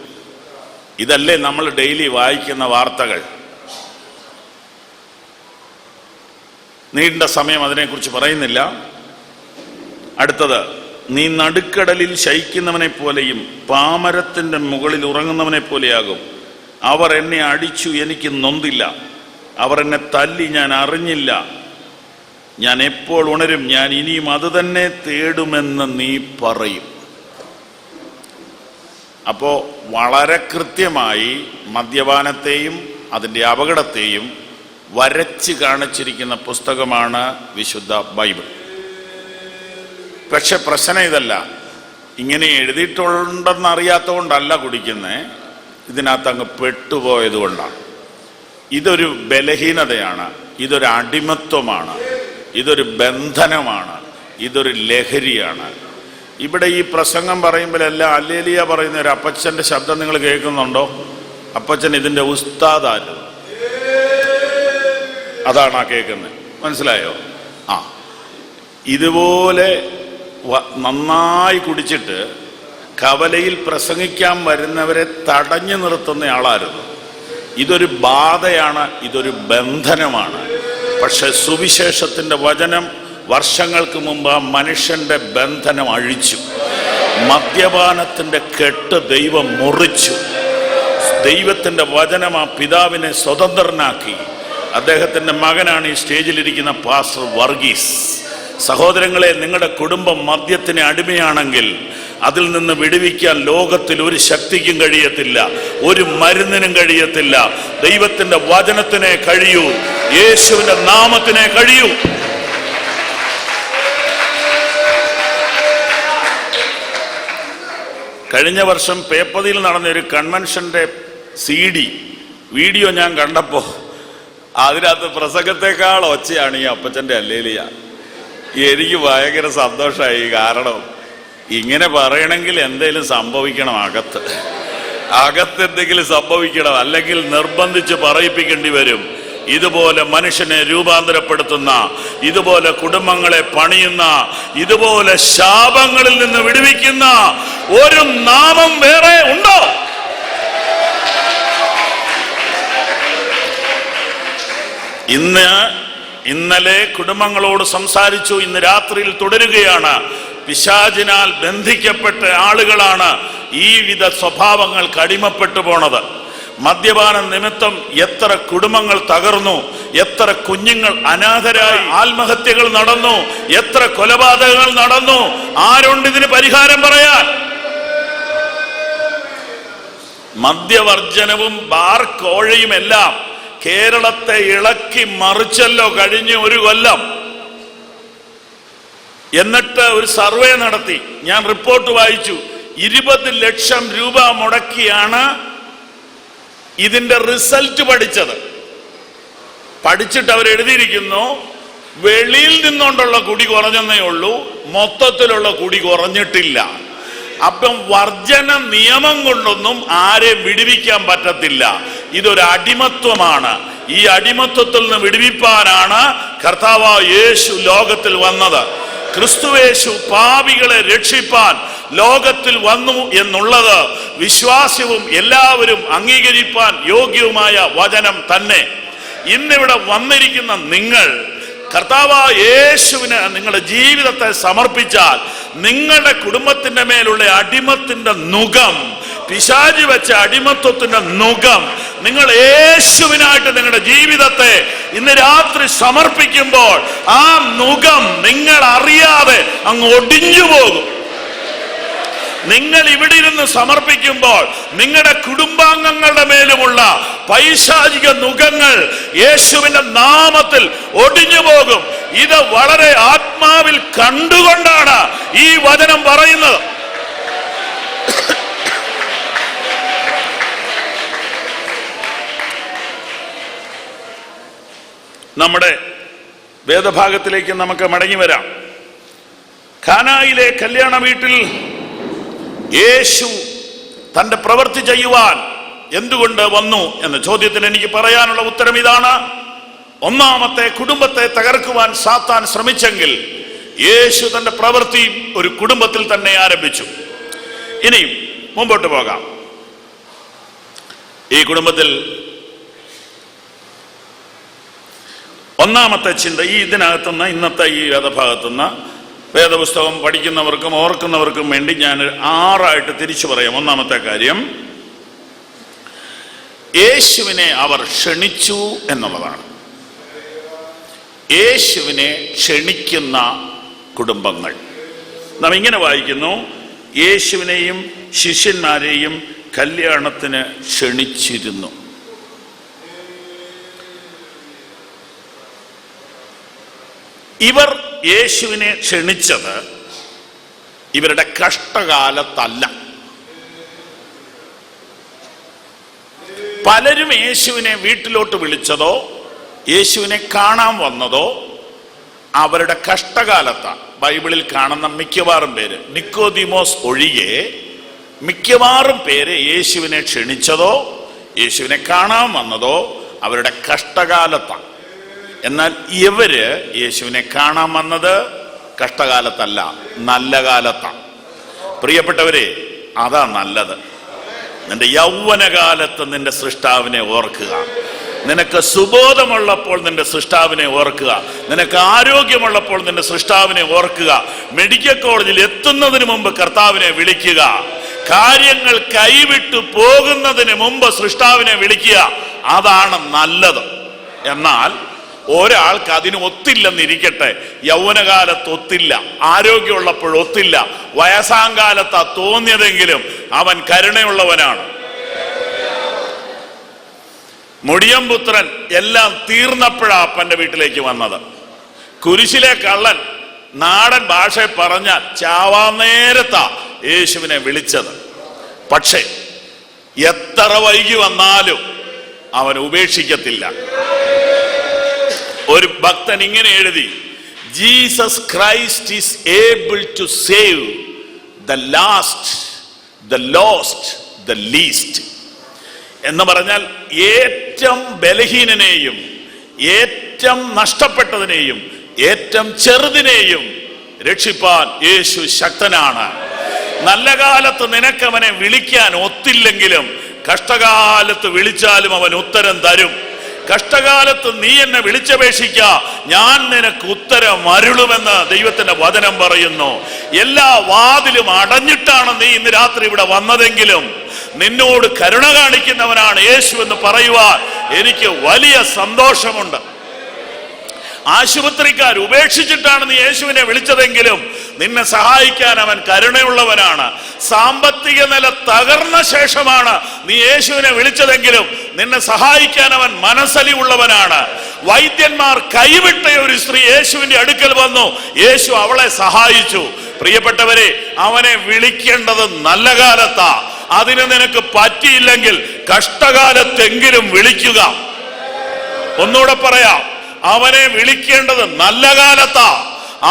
ഇതല്ലേ നമ്മൾ ഡെയിലി വായിക്കുന്ന വാർത്തകൾ. നീണ്ട സമയം അതിനെക്കുറിച്ച് പറയുന്നില്ല. അടുത്തത്, നീ നടുക്കടലിൽ ശയിക്കുന്നവനെ പോലെയും പാമരത്തിന്റെ മുകളിൽ ഉറങ്ങുന്നവനെ പോലെയാകും. അവർ എന്നെ അടിച്ചു, എനിക്ക് നൊന്തില്ല. അവർ എന്നെ തല്ലി, ഞാൻ അറിഞ്ഞില്ല. ഞാൻ എപ്പോൾ ഉണരും? ഞാൻ ഇനിയും അത് തന്നെ തേടുമെന്ന് നീ പറയും. അപ്പോ വളരെ കൃത്യമായി മദ്യപാനത്തെയും അതിൻ്റെ അപകടത്തെയും വരച്ച് കാണിച്ചിരിക്കുന്ന പുസ്തകമാണ് വിശുദ്ധ ബൈബിൾ. പക്ഷെ പ്രശ്നം ഇതല്ല. ഇങ്ങനെ എഴുതിയിട്ടുണ്ടെന്ന് അറിയാത്തതുകൊണ്ടല്ല കുടിക്കുന്നത്, ഇതിനകത്ത് അങ്ങ് പെട്ടുപോയത് കൊണ്ടാണ്. ഇതൊരു ബലഹീനതയാണ്, ഇതൊരു അടിമത്വമാണ്, ഇതൊരു ബന്ധനമാണ്, ഇതൊരു ലഹരിയാണ്. ഇവിടെ ഈ പ്രസംഗം പറയുമ്പോഴെല്ലാം അല്ലേലിയ പറയുന്ന ഒരു അപ്പച്ചൻ്റെ ശബ്ദം നിങ്ങൾ കേൾക്കുന്നുണ്ടോ? അപ്പച്ചൻ ഇതിൻ്റെ ഉസ്താദായിരുന്നു. അതാണ് ആ കേൾക്കുന്നത്. മനസ്സിലായോ? ഇതുപോലെ നന്നായി കുടിച്ചിട്ട് കവലയിൽ പ്രസംഗിക്കാൻ വരുന്നവരെ തടഞ്ഞു നിർത്തുന്ന ആളായിരുന്നു. ഇതൊരു ബാധയാണ്, ഇതൊരു ബന്ധനമാണ്. പക്ഷെ സുവിശേഷത്തിൻ്റെ വചനം വർഷങ്ങൾക്ക് മുമ്പ് ആ മനുഷ്യന്റെ ബന്ധനം അഴിച്ചു. മദ്യപാനത്തിന്റെ കെട്ട് ദൈവം മുറിച്ചു. ദൈവത്തിന്റെ വചനം ആ പിതാവിനെ സ്വതന്ത്രനാക്കി. അദ്ദേഹത്തിന്റെ മകനാണ് ഈ സ്റ്റേജിലിരിക്കുന്ന പാസ്റ്റർ വർഗീസ്. സഹോദരങ്ങളെ, നിങ്ങളുടെ കുടുംബം മദ്യത്തിന് അടിമയാണെങ്കിൽ അതിൽ നിന്ന് വിടുവിക്കാൻ ലോകത്തിൽ ഒരു ശക്തിക്കും കഴിയത്തില്ല, ഒരു മരുന്നിനും കഴിയത്തില്ല. ദൈവത്തിന്റെ വചനത്തിനെ കഴിയൂ, യേശുവിന്റെ നാമത്തിനെ കഴിയൂ. കഴിഞ്ഞ വർഷം പേപ്പറിൽ നടന്ന ഒരു കൺവെൻഷന്റെ വീഡിയോ ഞാൻ കണ്ടപ്പോ അതിനകത്ത് പ്രസംഗത്തെക്കാൾ ഒച്ചയാണ് ഈ അപ്പച്ചന്റെ ഹല്ലേലൂയ. എനിക്ക് ഭയങ്കര സന്തോഷമായി. കാരണം ഇങ്ങനെ പറയണമെങ്കിൽ എന്തെങ്കിലും സംഭവിക്കണം, അകത്ത് എന്തെങ്കിലും സംഭവിക്കണം, അല്ലെങ്കിൽ നിർബന്ധിച്ച് പറയിപ്പിക്കേണ്ടി വരും. ഇതുപോലെ മനുഷ്യനെ രൂപാന്തരപ്പെടുത്തുന്ന, ഇതുപോലെ കുടുംബങ്ങളെ പണിയുന്ന, ഇതുപോലെ ശാപങ്ങളിൽ നിന്ന് വിടുവിക്കുന്ന ഒരു നാമം വേറെ ഉണ്ടോ? ഇന്നലെ കുടുംബങ്ങളോട് സംസാരിച്ചു, ഇന്ന് രാത്രിയിൽ തുടരുകയാണ്. പിശാചിനാൽ ബന്ധിക്കപ്പെട്ട ആളുകളാണ് ഈ വിധ സ്വഭാവങ്ങൾക്ക് അടിമപ്പെട്ടു പോണത്. മദ്യപാനം നിമിത്തം എത്ര കുടുംബങ്ങൾ തകർന്നു, എത്ര കുഞ്ഞുങ്ങൾ അനാഥരായി, ആത്മഹത്യകൾ നടന്നു, എത്ര കൊലപാതകങ്ങൾ നടന്നു. ആരുണ്ട് ഇതിന് പരിഹാരം പറയാൻ? മദ്യവർജനവും ബാർ കോഴയും എല്ലാം കേരളത്തെ ഇളക്കി മറിച്ചല്ലോ കഴിഞ്ഞ ഒരു കൊല്ലം. എന്നിട്ട് ഒരു സർവേ നടത്തി, ഞാൻ റിപ്പോർട്ട് വായിച്ചു. 20 ലക്ഷം രൂപ മുടക്കിയാണ് ഇതിന്റെ റിസൾട്ട് പഠിച്ചിട്ട് അവരെഴുതിയിരിക്കുന്നു, വെളിയിൽ നിന്നുകൊണ്ടുള്ള കുടി കുറഞ്ഞെന്നേ ഉള്ളൂ, മൊത്തത്തിലുള്ള കുടി കുറഞ്ഞിട്ടില്ല. അപ്പം വർജന നിയമം കൊണ്ടൊന്നും ആരെ വിടുവിക്കാൻ പറ്റത്തില്ല. ഇതൊരു അടിമത്വമാണ്. ഈ അടിമത്വത്തിൽ നിന്ന് വിടുവിപ്പാനാണ് കർത്താവായ യേശു ലോകത്തിൽ വന്നത്. ക്രിസ്തുയേശു പാപികളെ രക്ഷിപ്പാൻ ലോകത്തിൽ വന്നു എന്നുള്ളത് വിശ്വാസ്യവും എല്ലാവരും അംഗീകരിപ്പാൻ യോഗ്യവുമായ വചനം തന്നെ. ഇന്നിവിടെ വന്നിരിക്കുന്ന നിങ്ങൾ കർത്താവായ യേശുവിന് നിങ്ങളുടെ ജീവിതത്തെ സമർപ്പിച്ചാൽ നിങ്ങളുടെ കുടുംബത്തിന്റെ മേലുള്ള അടിമത്തിന്റെ നുകം, പിശാചി വെച്ച അടിമത്വത്തിന്റെ നുകം, നിങ്ങൾ യേശുവിനായിട്ട് നിങ്ങളുടെ ജീവിതത്തെ ഇന്ന് രാത്രി സമർപ്പിക്കുമ്പോൾ ആ നുകം നിങ്ങൾ അറിയാതെ അങ്ങ് ഒടിഞ്ഞു പോകും. നിങ്ങൾ ഇവിടെ ഇരുന്ന് സമർപ്പിക്കുമ്പോൾ നിങ്ങളുടെ കുടുംബാംഗങ്ങളുടെ മേലുമുള്ള പൈശാചിക നുകങ്ങൾ യേശുവിന്റെ നാമത്തിൽ ഒടിഞ്ഞു പോകും. ഇത് വളരെ ആത്മാവിൽ കണ്ടുകൊണ്ടാണ് ഈ വചനം പറയുന്നത്. നമ്മുടെ വേദഭാഗത്തിലേക്ക് നമുക്ക് മടങ്ങി വരാം. ഖാനായിലെ കല്യാണ വീട്ടിൽ യേശു തന്റെ പ്രവൃത്തി ചെയ്യുവാൻ എന്തുകൊണ്ട് വന്നു എന്ന ചോദ്യത്തിന് എനിക്ക് പറയാനുള്ള ഉത്തരം ഇതാണ്. ഒന്നാമത്തെ, കുടുംബത്തെ തകർക്കുവാൻ സാത്താൻ ശ്രമിച്ചെങ്കിൽ യേശു തന്റെ പ്രവൃത്തി ഒരു കുടുംബത്തിൽ തന്നെ ആരംഭിച്ചു. ഇനിയും മുമ്പോട്ട് പോകാം. ഈ കുടുംബത്തിൽ ഒന്നാമത്തെ ചിന്ത, ഈ ഇതിനകത്തുനിന്ന് ഇന്നത്തെ ഈ വേദഭാഗത്തുനിന്ന് വേദപുസ്തകം പഠിക്കുന്നവർക്കും ഓർക്കുന്നവർക്കും വേണ്ടി ഞാൻ 6 തിരിച്ചു പറയാം. ഒന്നാമത്തെ കാര്യം, യേശുവിനെ അവർ ക്ഷണിച്ചു എന്നുള്ളതാണ്. യേശുവിനെ ക്ഷണിക്കുന്ന കുടുംബങ്ങൾ. നാം ഇങ്ങനെ വായിക്കുന്നു, യേശുവിനെയും ശിഷ്യന്മാരെയും കല്യാണത്തിന് ക്ഷണിച്ചിരുന്നു. ഇവർ യേശുവിനെ ക്ഷണിച്ചത് ഇവരുടെ കഷ്ടകാലത്തല്ല. പലരും യേശുവിനെ വീട്ടിലോട്ട് വിളിച്ചതോ യേശുവിനെ കാണാൻ വന്നതോ അവരുടെ കഷ്ടകാലത്താണ്. ബൈബിളിൽ കാണുന്ന മിക്കവാറും പേര്, നിക്കോദിമോസ് ഒഴികെ മിക്കവാറും പേര് യേശുവിനെ ക്ഷണിച്ചതോ യേശുവിനെ കാണാൻ വന്നതോ അവരുടെ കഷ്ടകാലത്താണ്. എന്നാൽ ഇവര് യേശുവിനെ കാണാൻ വന്നത് കഷ്ടകാലത്തല്ല, നല്ല കാലത്താണ്. പ്രിയപ്പെട്ടവരെ, അതാ നല്ലത്. നിന്റെ യൗവനകാലത്ത് നിന്റെ സൃഷ്ടാവിനെ ഓർക്കുക. നിനക്ക് സുബോധമുള്ളപ്പോൾ നിന്റെ സൃഷ്ടാവിനെ ഓർക്കുക. നിനക്ക് ആരോഗ്യമുള്ളപ്പോൾ നിന്റെ സൃഷ്ടാവിനെ ഓർക്കുക. മെഡിക്കൽ കോളേജിൽ എത്തുന്നതിന് മുമ്പ് കർത്താവിനെ വിളിക്കുക. കാര്യങ്ങൾ കൈവിട്ടു പോകുന്നതിന് മുമ്പ് സൃഷ്ടാവിനെ വിളിക്കുക. അതാണ് നല്ലത്. എന്നാൽ ഒരാൾക്ക് അതിന് ഒത്തില്ലെന്നിരിക്കട്ടെ, യൗവനകാലത്ത് ഒത്തില്ല, ആരോഗ്യമുള്ളപ്പോൾ ഒത്തില്ല, വയസ്സാങ്കാലത്താ തോന്നിയതെങ്കിലും അവൻ കരുണയുള്ളവനാണ്. മുടിയംപുത്രൻ എല്ലാം തീർന്നപ്പോഴാ അപ്പന്റെ വീട്ടിലേക്ക് വന്നത്. കുരിശിലെ കള്ളൻ നാടൻ ഭാഷയിൽ പറഞ്ഞാൽ ചാവാന്നേരത്താ യേശുവിനെ വിളിച്ചത്. പക്ഷേ എത്ര വൈകി വന്നാലും അവൻ ഉപേക്ഷിക്കത്തില്ല. ഒരു ഭക്തൻ ഇങ്ങനെ എഴുതി, Jesus Christ is able to save the last, the lost, the least എന്ന് പറഞ്ഞാൽ ഏറ്റവും ബലഹീനനെയും ഏറ്റവും നഷ്ടപ്പെട്ടതിനെയും ഏറ്റവും ചെറുതിനെയും രക്ഷിപ്പാൻ യേശു ശക്തനാണ്. നല്ല കാലത്ത് നിനക്കവനെ വിളിക്കാൻ ഒത്തില്ലെങ്കിലും കഷ്ടകാലത്ത് വിളിച്ചാലും അവൻ ഉത്തരം തരും. കഷ്ടകാലത്ത് നീ എന്നെ വിളിച്ചപേക്ഷിക്ക, ഞാൻ നിനക്ക് ഉത്തരം അരുളുമെന്ന് ദൈവത്തിന്റെ വചനം പറയുന്നു. എല്ലാ വാതിലും അടഞ്ഞിട്ടാണ് നീ ഇന്ന് രാത്രി ഇവിടെ വന്നതെങ്കിലും നിന്നോട് കരുണ കാണിക്കുന്നവനാണ് യേശു എന്ന് പറയുവാൻ എനിക്ക് വലിയ സന്തോഷമുണ്ട്. ആശുപത്രിക്കാർ ഉപേക്ഷിച്ചിട്ടാണ് നീ യേശുവിനെ വിളിച്ചതെങ്കിലും നിന്നെ സഹായിക്കാൻ അവൻ കരുണയുള്ളവനാണ്. സാമ്പത്തിക നില തകർന്ന ശേഷമാണ് നീ യേശുവിനെ വിളിച്ചതെങ്കിലും നിന്നെ സഹായിക്കാൻ അവൻ മനസ്സലിവുള്ളവനാണ്. വൈദ്യന്മാർ കൈവിട്ട ഒരു സ്ത്രീ യേശുവിന്റെ അടുക്കൽ വന്നു, യേശു അവളെ സഹായിച്ചു. പ്രിയപ്പെട്ടവരെ, അവനെ വിളിക്കേണ്ടത് നല്ല കാലത്താ. അതിന് നിനക്ക് പറ്റിയില്ലെങ്കിൽ കഷ്ടകാലത്തെങ്കിലും വിളിക്കുക. ഒന്നുകൂടെ പറയാം, അവനെ വിളിക്കേണ്ടത് നല്ല കാലത്താ,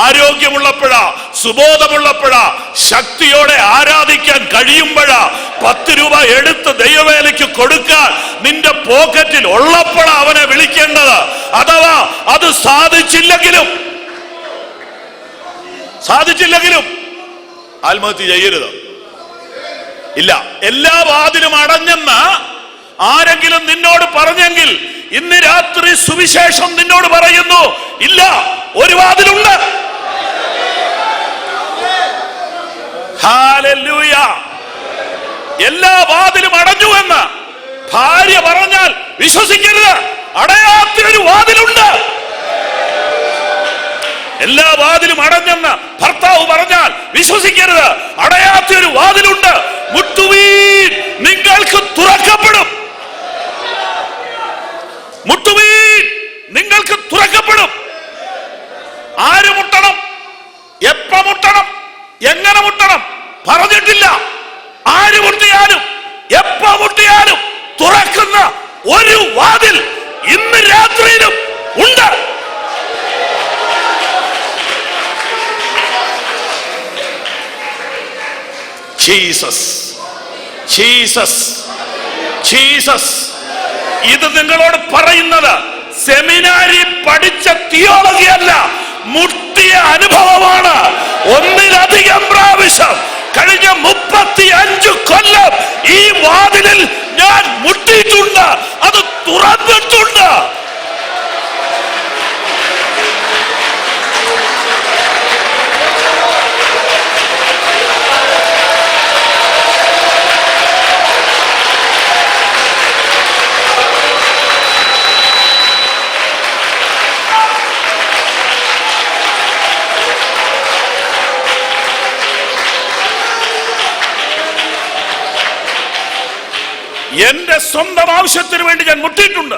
ആരോഗ്യമുള്ളപ്പോഴാ, സുബോധമുള്ളപ്പോഴാ, ശക്തിയോടെ ആരാധിക്കാൻ കഴിയുമ്പോഴാ, 10 രൂപ എടുത്ത് ദൈവവേലയ്ക്ക് കൊടുക്കാൻ നിന്റെ പോക്കറ്റിൽ ഉള്ളപ്പോഴാ അവനെ വിളിക്കേണ്ടത്. അഥവാ അത് സാധിച്ചില്ലെങ്കിലും ആത്മഹത്യ ചെയ്യരുത്. ഇല്ല, എല്ലാ വാതിലും അടഞ്ഞെന്ന് ആരെങ്കിലും നിന്നോട് പറഞ്ഞെങ്കിൽ ഇന്ന് രാത്രി സുവിശേഷം നിന്നോട് പറയുന്നു, ഇല്ല, ഒരു വാതിലുണ്ട്. ഹല്ലേലൂയ. എല്ലാ വാതിലും അടഞ്ഞു എന്ന് ഭാര്യ പറഞ്ഞാൽ വിശ്വസിക്കരുത്. അടയാത്തൊരു വാതിലുണ്ട്. എല്ലാ വാതിലും അടഞ്ഞെന്ന് ഭർത്താവ് പറഞ്ഞാൽ വിശ്വസിക്കരുത്. അടയാത്തൊരു വാതിലുണ്ട്. മുട്ടുവീൻ, നിങ്ങൾക്ക് തുറക്കപ്പെടും. മുട്ടുവീൻ, നിങ്ങൾക്ക് തുറക്കപ്പെടും. ആര് മുട്ടണം, എപ്പ മുട്ടണം, എങ്ങനെ മുട്ടണം പറഞ്ഞിട്ടില്ല. ആര് മുട്ടിയാലും എപ്പ മുട്ടിയാലും തുറക്കുന്ന ഒരു വാതിൽ ഇന്ന് രാത്രിയിലും ഉണ്ട്. Jesus, Jesus, Jesus. ഇത് നിങ്ങളോട് പറയുന്നത് സെമിനാരി പഠിച്ച തിയോളജി അല്ല, മുട്ടിയ അനുഭവമാണ്. ഒന്നിലധികം പ്രാവശ്യം കഴിഞ്ഞ 35 കൊല്ലം ഈ വാതിലിൽ ഞാൻ മുട്ടിയിട്ടുണ്ട്. അത് തുറന്നിട്ടുണ്ട്. എന്റെ സ്വന്തം ആവശ്യത്തിന് വേണ്ടി ഞാൻ മുട്ടിയിട്ടുണ്ട്.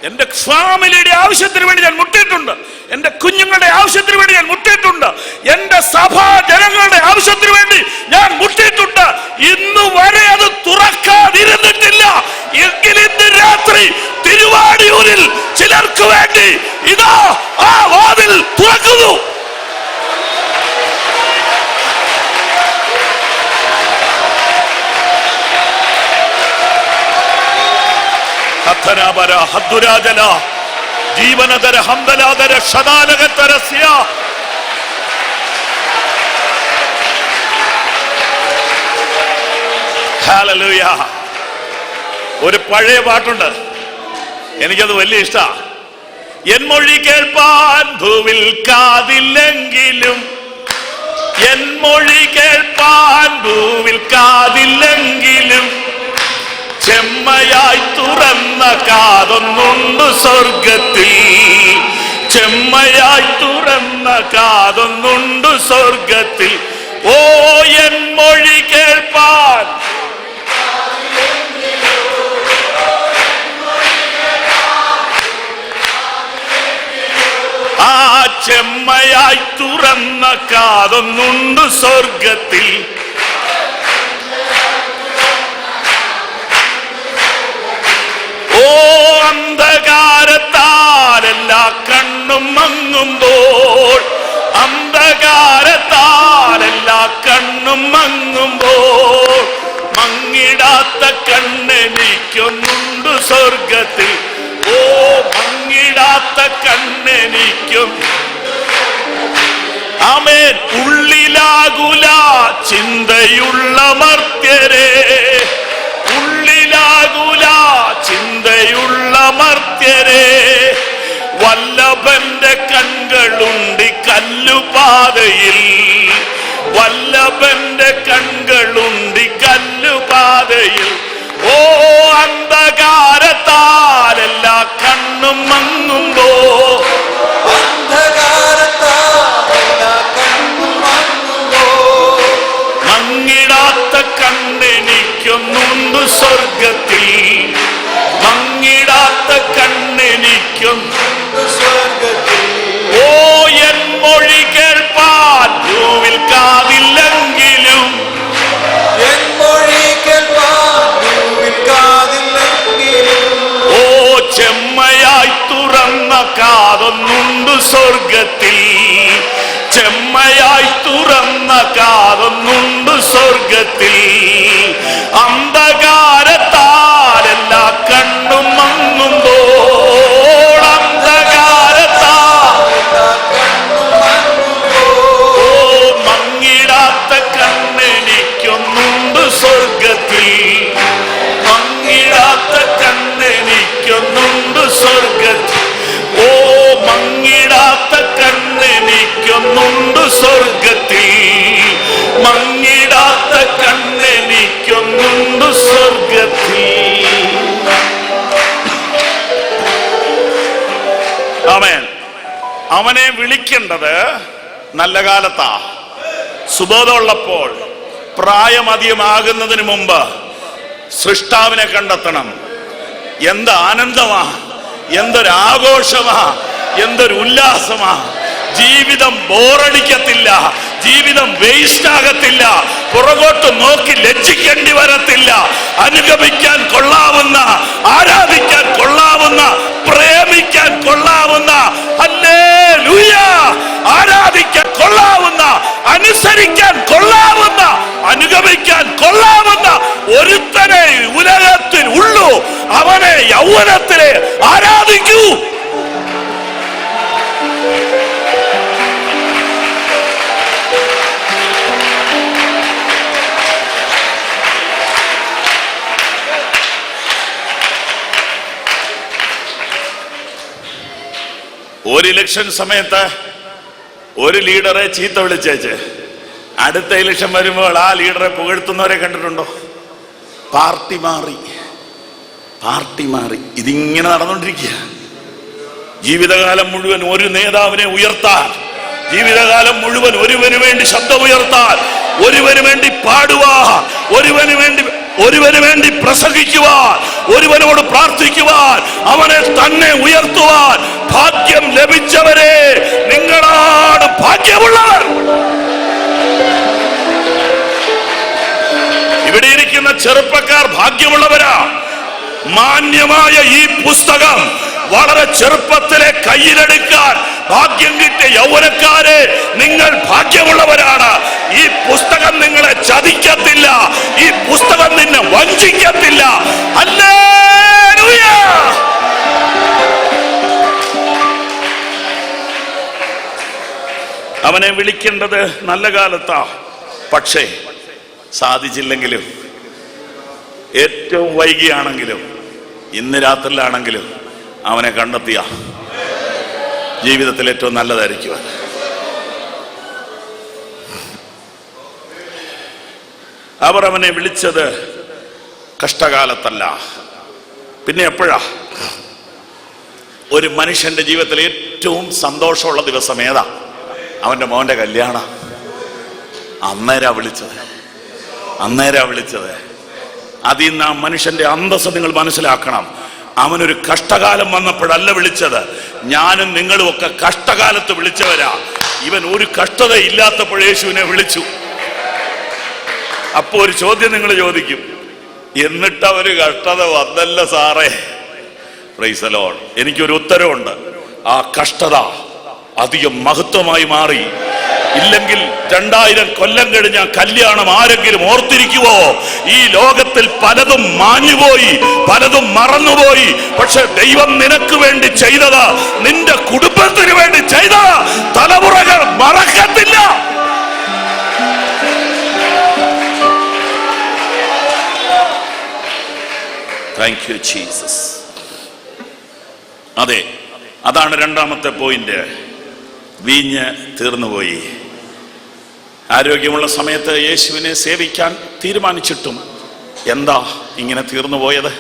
എന്റെ ഫാമിലിയുടെ ആവശ്യത്തിന് വേണ്ടി ഞാൻ മുട്ടിയിട്ടുണ്ട്. എന്റെ കുഞ്ഞുങ്ങളുടെ ആവശ്യത്തിന് വേണ്ടി ഞാൻ മുട്ടിയിട്ടുണ്ട്. എന്റെ സഭാ ജനങ്ങളുടെ ആവശ്യത്തിന് വേണ്ടി ഞാൻ മുട്ടിയിട്ടുണ്ട്. ഇന്നു വരെ അത് തുറക്കാതിരുന്നിട്ടില്ല. എങ്കിൽ ഇന്ന് രാത്രി തിരുവാടിയൂരിൽ ചിലർക്ക് വേണ്ടി ഇതാ ആ വാതിൽ തുറക്കുന്നു. ജീവനതര ഹംദലാതര ഷദാലകതരസ്യ. ഹല്ലേലൂയ. ഒരു പഴയ പാട്ടുണ്ട്, എനിക്കത് വലിയ ഇഷ്ടാ. എൻ മൊഴി കേൾപ്പാൻ ഭൂവിൽ കാതില്ലെങ്കിലും, എൻ മൊഴി കേൾപ്പാൻ ഭൂവിൽ കാതില്ലെങ്കിലും ചെമ്മയായി തുറന്ന കാതൊന്നുണ്ട് സ്വർഗത്തിൽ, ചെമ്മയായി തുറന്ന കാതൊന്നുണ്ട് സ്വർഗത്തിൽ. ഓ എൻ മൊഴി കേൾപ്പാൻ ആ ചെമ്മയായി തുറന്ന കാതൊന്നുണ്ട് സ്വർഗത്തിൽ. ഓ അന്ധകാരത്താൽ എല്ലാ കണ്ണും മങ്ങുമ്പോൾ, അന്ധകാരത്താൽ എല്ലാ കണ്ണും മങ്ങുമ്പോൾ മങ്ങിടാത്ത കണ്ണെനിക്കൊന്നുണ്ട് സ്വർഗത്തിൽ. ഓ മങ്ങിടാത്ത കണ്ണെനിക്കും. ആമേൻ. ഉള്ളിലാകുല ചിന്തയുള്ള മർത്യരെ, ഉള്ളിലാകുല ചിന്തയുള്ള മർത്യരെ, വല്ലഭന്റെ കൺകളുണ്ടി കല്ലുപാതയിൽ, വല്ലഭന്റെ കൺകളുണ്ടി കല്ലുപാതയിൽ. ഓ അന്ധകാരത്താൽ എല്ലാ കണ്ണും മങ്ങുമ്പോ, മങ്ങിടാത്ത കണ്ണെനിക്കൊന്നുണ്ട് സ്വർഗത്തിൽ, മങ്ങിടാത്ത കണ്ണെനിക്കൊന്നുണ്ട് സ്വർഗത്തിൽ. ഓ എൻ മൊഴി കേൾപ്പാൻ ഭൂവിൽ കാതില്ലെങ്കിലും, എൻ മൊഴി കേൾപ്പാൻ ഭൂവിൽ കാതില്ലെങ്കിലും. ഓ ചെമ്മയായി തുറന്ന കാതൊന്നുണ്ട് സ്വർഗത്തിൽ, ചെമ്മയായി തുറന്ന കാതൊന്നുണ്ട് സ്വർഗത്തിൽ. അന്ധകാരത്താൽ എല്ലാ കണ്ണും മങ്ങുമ്പോൾ, അന്ധകാരത്താൽ ഓ മങ്ങിടാത്ത കണ്ണെനിക്കൊന്നുണ്ട് സ്വർഗത്തിൽ, മങ്ങിടാത്ത കണ്ണെനിക്കൊന്നുണ്ട് സ്വർഗത്തിൽ. ഓ മങ്ങിടാത്ത കണ്ണെനിക്കൊന്നുണ്ട് സ്വർഗത്തിൽ, മങ്ങിടാത്ത കണ്ണെനിക്കൊന്നുണ്ട് സ്വർഗത്തിൽ. ആമേൻ. അവനെ വിളിക്കേണ്ടത് നല്ല കാലത്താ, സുബോധമുള്ളപ്പോൾ. പ്രായമധികമാകുന്നതിന് മുമ്പ് സൃഷ്ടാവിനെ കണ്ടെത്തണം. എന്ത് ആനന്ദമാ, എന്തൊരാഘോഷമാ, എന്തൊരു ഉല്ലാസമാ. ജീവിതം ബോറടിക്കത്തില്ല, ജീവിതം വേസ്റ്റ് ആകത്തില്ല, പുറകോട്ട് നോക്കി ലജ്ജിക്കേണ്ടി വരത്തില്ല. അനുഗമിക്കാൻ കൊള്ളാവുന്ന, ആരാധിക്കാൻ കൊള്ളാവുന്ന, പ്രേമിക്കാൻ കൊള്ളാവുന്ന, ഹല്ലേലൂയ, ആരാധിക്കാൻ കൊള്ളാവുന്ന, അനുസരിക്കാൻ കൊള്ളാവുന്ന, അനുഗമിക്കാൻ കൊള്ളാവുന്ന ഒരുത്തനെ ഉലകത്തിൽ ഉള്ളൂ. അവനെ യൗവനത്തിലെ ആരാധിക്കൂ. ഒരു ഇലക്ഷൻ സമയത്ത് ഒരു ലീഡറെ ചീത്ത വിളിച്ചേച്ച് അടുത്ത ഇലക്ഷൻ വരുമ്പോൾ ആ ലീഡറെ പുകഴ്ത്തുന്നവരെ കണ്ടിട്ടുണ്ടോ? പാർട്ടി മാറി, പാർട്ടി മാറി. ഇതിങ്ങനെ നടന്നുകൊണ്ടിരിക്കുക. ജീവിതകാലം മുഴുവൻ ഒരു നേതാവിനെ ഉയർത്താൻ, ജീവിതകാലം മുഴുവൻ ഒരുവന് വേണ്ടി ശബ്ദം ഉയർത്താൻ, ഒരുവന് വേണ്ടി പാടുവാൻ, ഒരുവന് വേണ്ടി പ്രസംഗിക്കുവാൻ, ഒരുവനോട് പ്രാർത്ഥിക്കുവാൻ, അവനെ തന്നെ ഉയർത്തുവാൻ ഭാഗ്യം ലഭിച്ചവരെ, നിങ്ങളാണ് ഭാഗ്യമുള്ളവർ. ഇവിടെ ഇരിക്കുന്ന ചെറുപ്പക്കാർ ഭാഗ്യമുള്ളവരാ. മാന്യമായ ഈ പുസ്തകം വളരെ ചെറുപ്പത്തിലെ കയ്യിലെടുക്കാൻ ഭാഗ്യം കിട്ടിയ യൗവനക്കാരെ, നിങ്ങൾ ഭാഗ്യമുള്ളവരാണ്. ഈ പുസ്തകം നിങ്ങളെ ചതിക്കത്തില്ല, ഈ പുസ്തകം നിന്നെ വഞ്ചിക്കത്തില്ല. ഹല്ലേലൂയ. അവനെ വിളിക്കേണ്ടത് നല്ല കാലത്താ. പക്ഷേ സാധിച്ചില്ലെങ്കിലും, ഏറ്റവും വൈകിയാണെങ്കിലും, ഇന്ന് രാത്രിയിലാണെങ്കിലും അവനെ കണ്ടെത്തിയ ജീവിതത്തിൽ ഏറ്റവും നല്ലതായിരിക്കും. അവർ അവനെ വിളിച്ചത് കഷ്ടകാലത്തല്ല. പിന്നെ എപ്പോഴാ? ഒരു മനുഷ്യന്റെ ജീവിതത്തിൽ ഏറ്റവും സന്തോഷമുള്ള ദിവസം ഏതാ? അവന്റെ മോന്റെ കല്യാണം. അന്നേരാ വിളിച്ചത്. അതിൽ നിന്ന് ആ മനുഷ്യന്റെ അന്തസ്സ് നിങ്ങൾ മനസ്സിലാക്കണം. അവനൊരു കഷ്ടകാലം വന്നപ്പോഴല്ല വിളിച്ചത്. ഞാനും നിങ്ങളും ഒക്കെ കഷ്ടകാലത്ത് വിളിച്ചവരാ. ഇവൻ ഒരു കഷ്ടത ഇല്ലാത്തപ്പോൾ യേശുവിനെ വിളിച്ചു. അപ്പോ ഒരു ചോദ്യം നിങ്ങൾ ചോദിക്കും, എന്നിട്ട് അവര് കഷ്ടത വന്നല്ല സാറേ? Praise the Lord. എനിക്കൊരു ഉത്തരവുണ്ട്. ആ കഷ്ടത അധികം മഹത്വമായി മാറി. ഇല്ലെങ്കിൽ 2000 കൊല്ലം കഴിഞ്ഞ കല്യാണം ആരെങ്കിലും ഓർത്തിരിക്കുവോ? ഈ ലോകത്തിൽ പലതും മാഞ്ഞുപോയി, പലതും മറന്നുപോയി. പക്ഷെ ദൈവം നിനക്ക് വേണ്ടി ചെയ്തത്, നിന്റെ കുടുംബത്തിന് വേണ്ടി ചെയ്തത് തലമുറകൾ മറക്കത്തില്ല. Thank you Jesus. അതെ, അതാണ് രണ്ടാമത്തെ പോയിന്റ്. വീഞ്ഞ് തീർന്നുപോയി. ആരോഗ്യമുള്ള സമയത്ത് യേശുവിനെ സേവിക്കാൻ തീരുമാനിച്ചിട്ടും എന്താ ഇങ്ങനെ തീർന്നുപോയത്?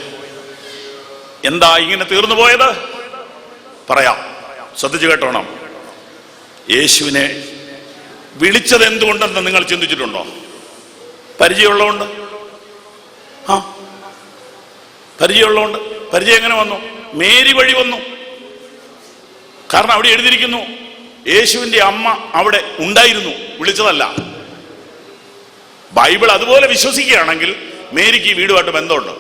പറയാം, ശ്രദ്ധിച്ചു കേട്ടോണം. യേശുവിനെ വിളിച്ചത് എന്തുകൊണ്ടെന്ന് നിങ്ങൾ ചിന്തിച്ചിട്ടുണ്ടോ? പരിചയമുള്ളതുകൊണ്ട്. പരിചയം എങ്ങനെ വന്നു? മേരി വഴി വന്നു. കാരണം അവിടെ എഴുതിയിരിക്കുന്നു, യേശുവിന്റെ അമ്മ അവിടെ ഉണ്ടായിരുന്നു, വിളിച്ചതല്ല. ബൈബിൾ അതുപോലെ വിശ്വസിക്കുകയാണെങ്കിൽ മേരിക്ക് ഈ വീടുമായിട്ട് ബന്ധമുണ്ട്.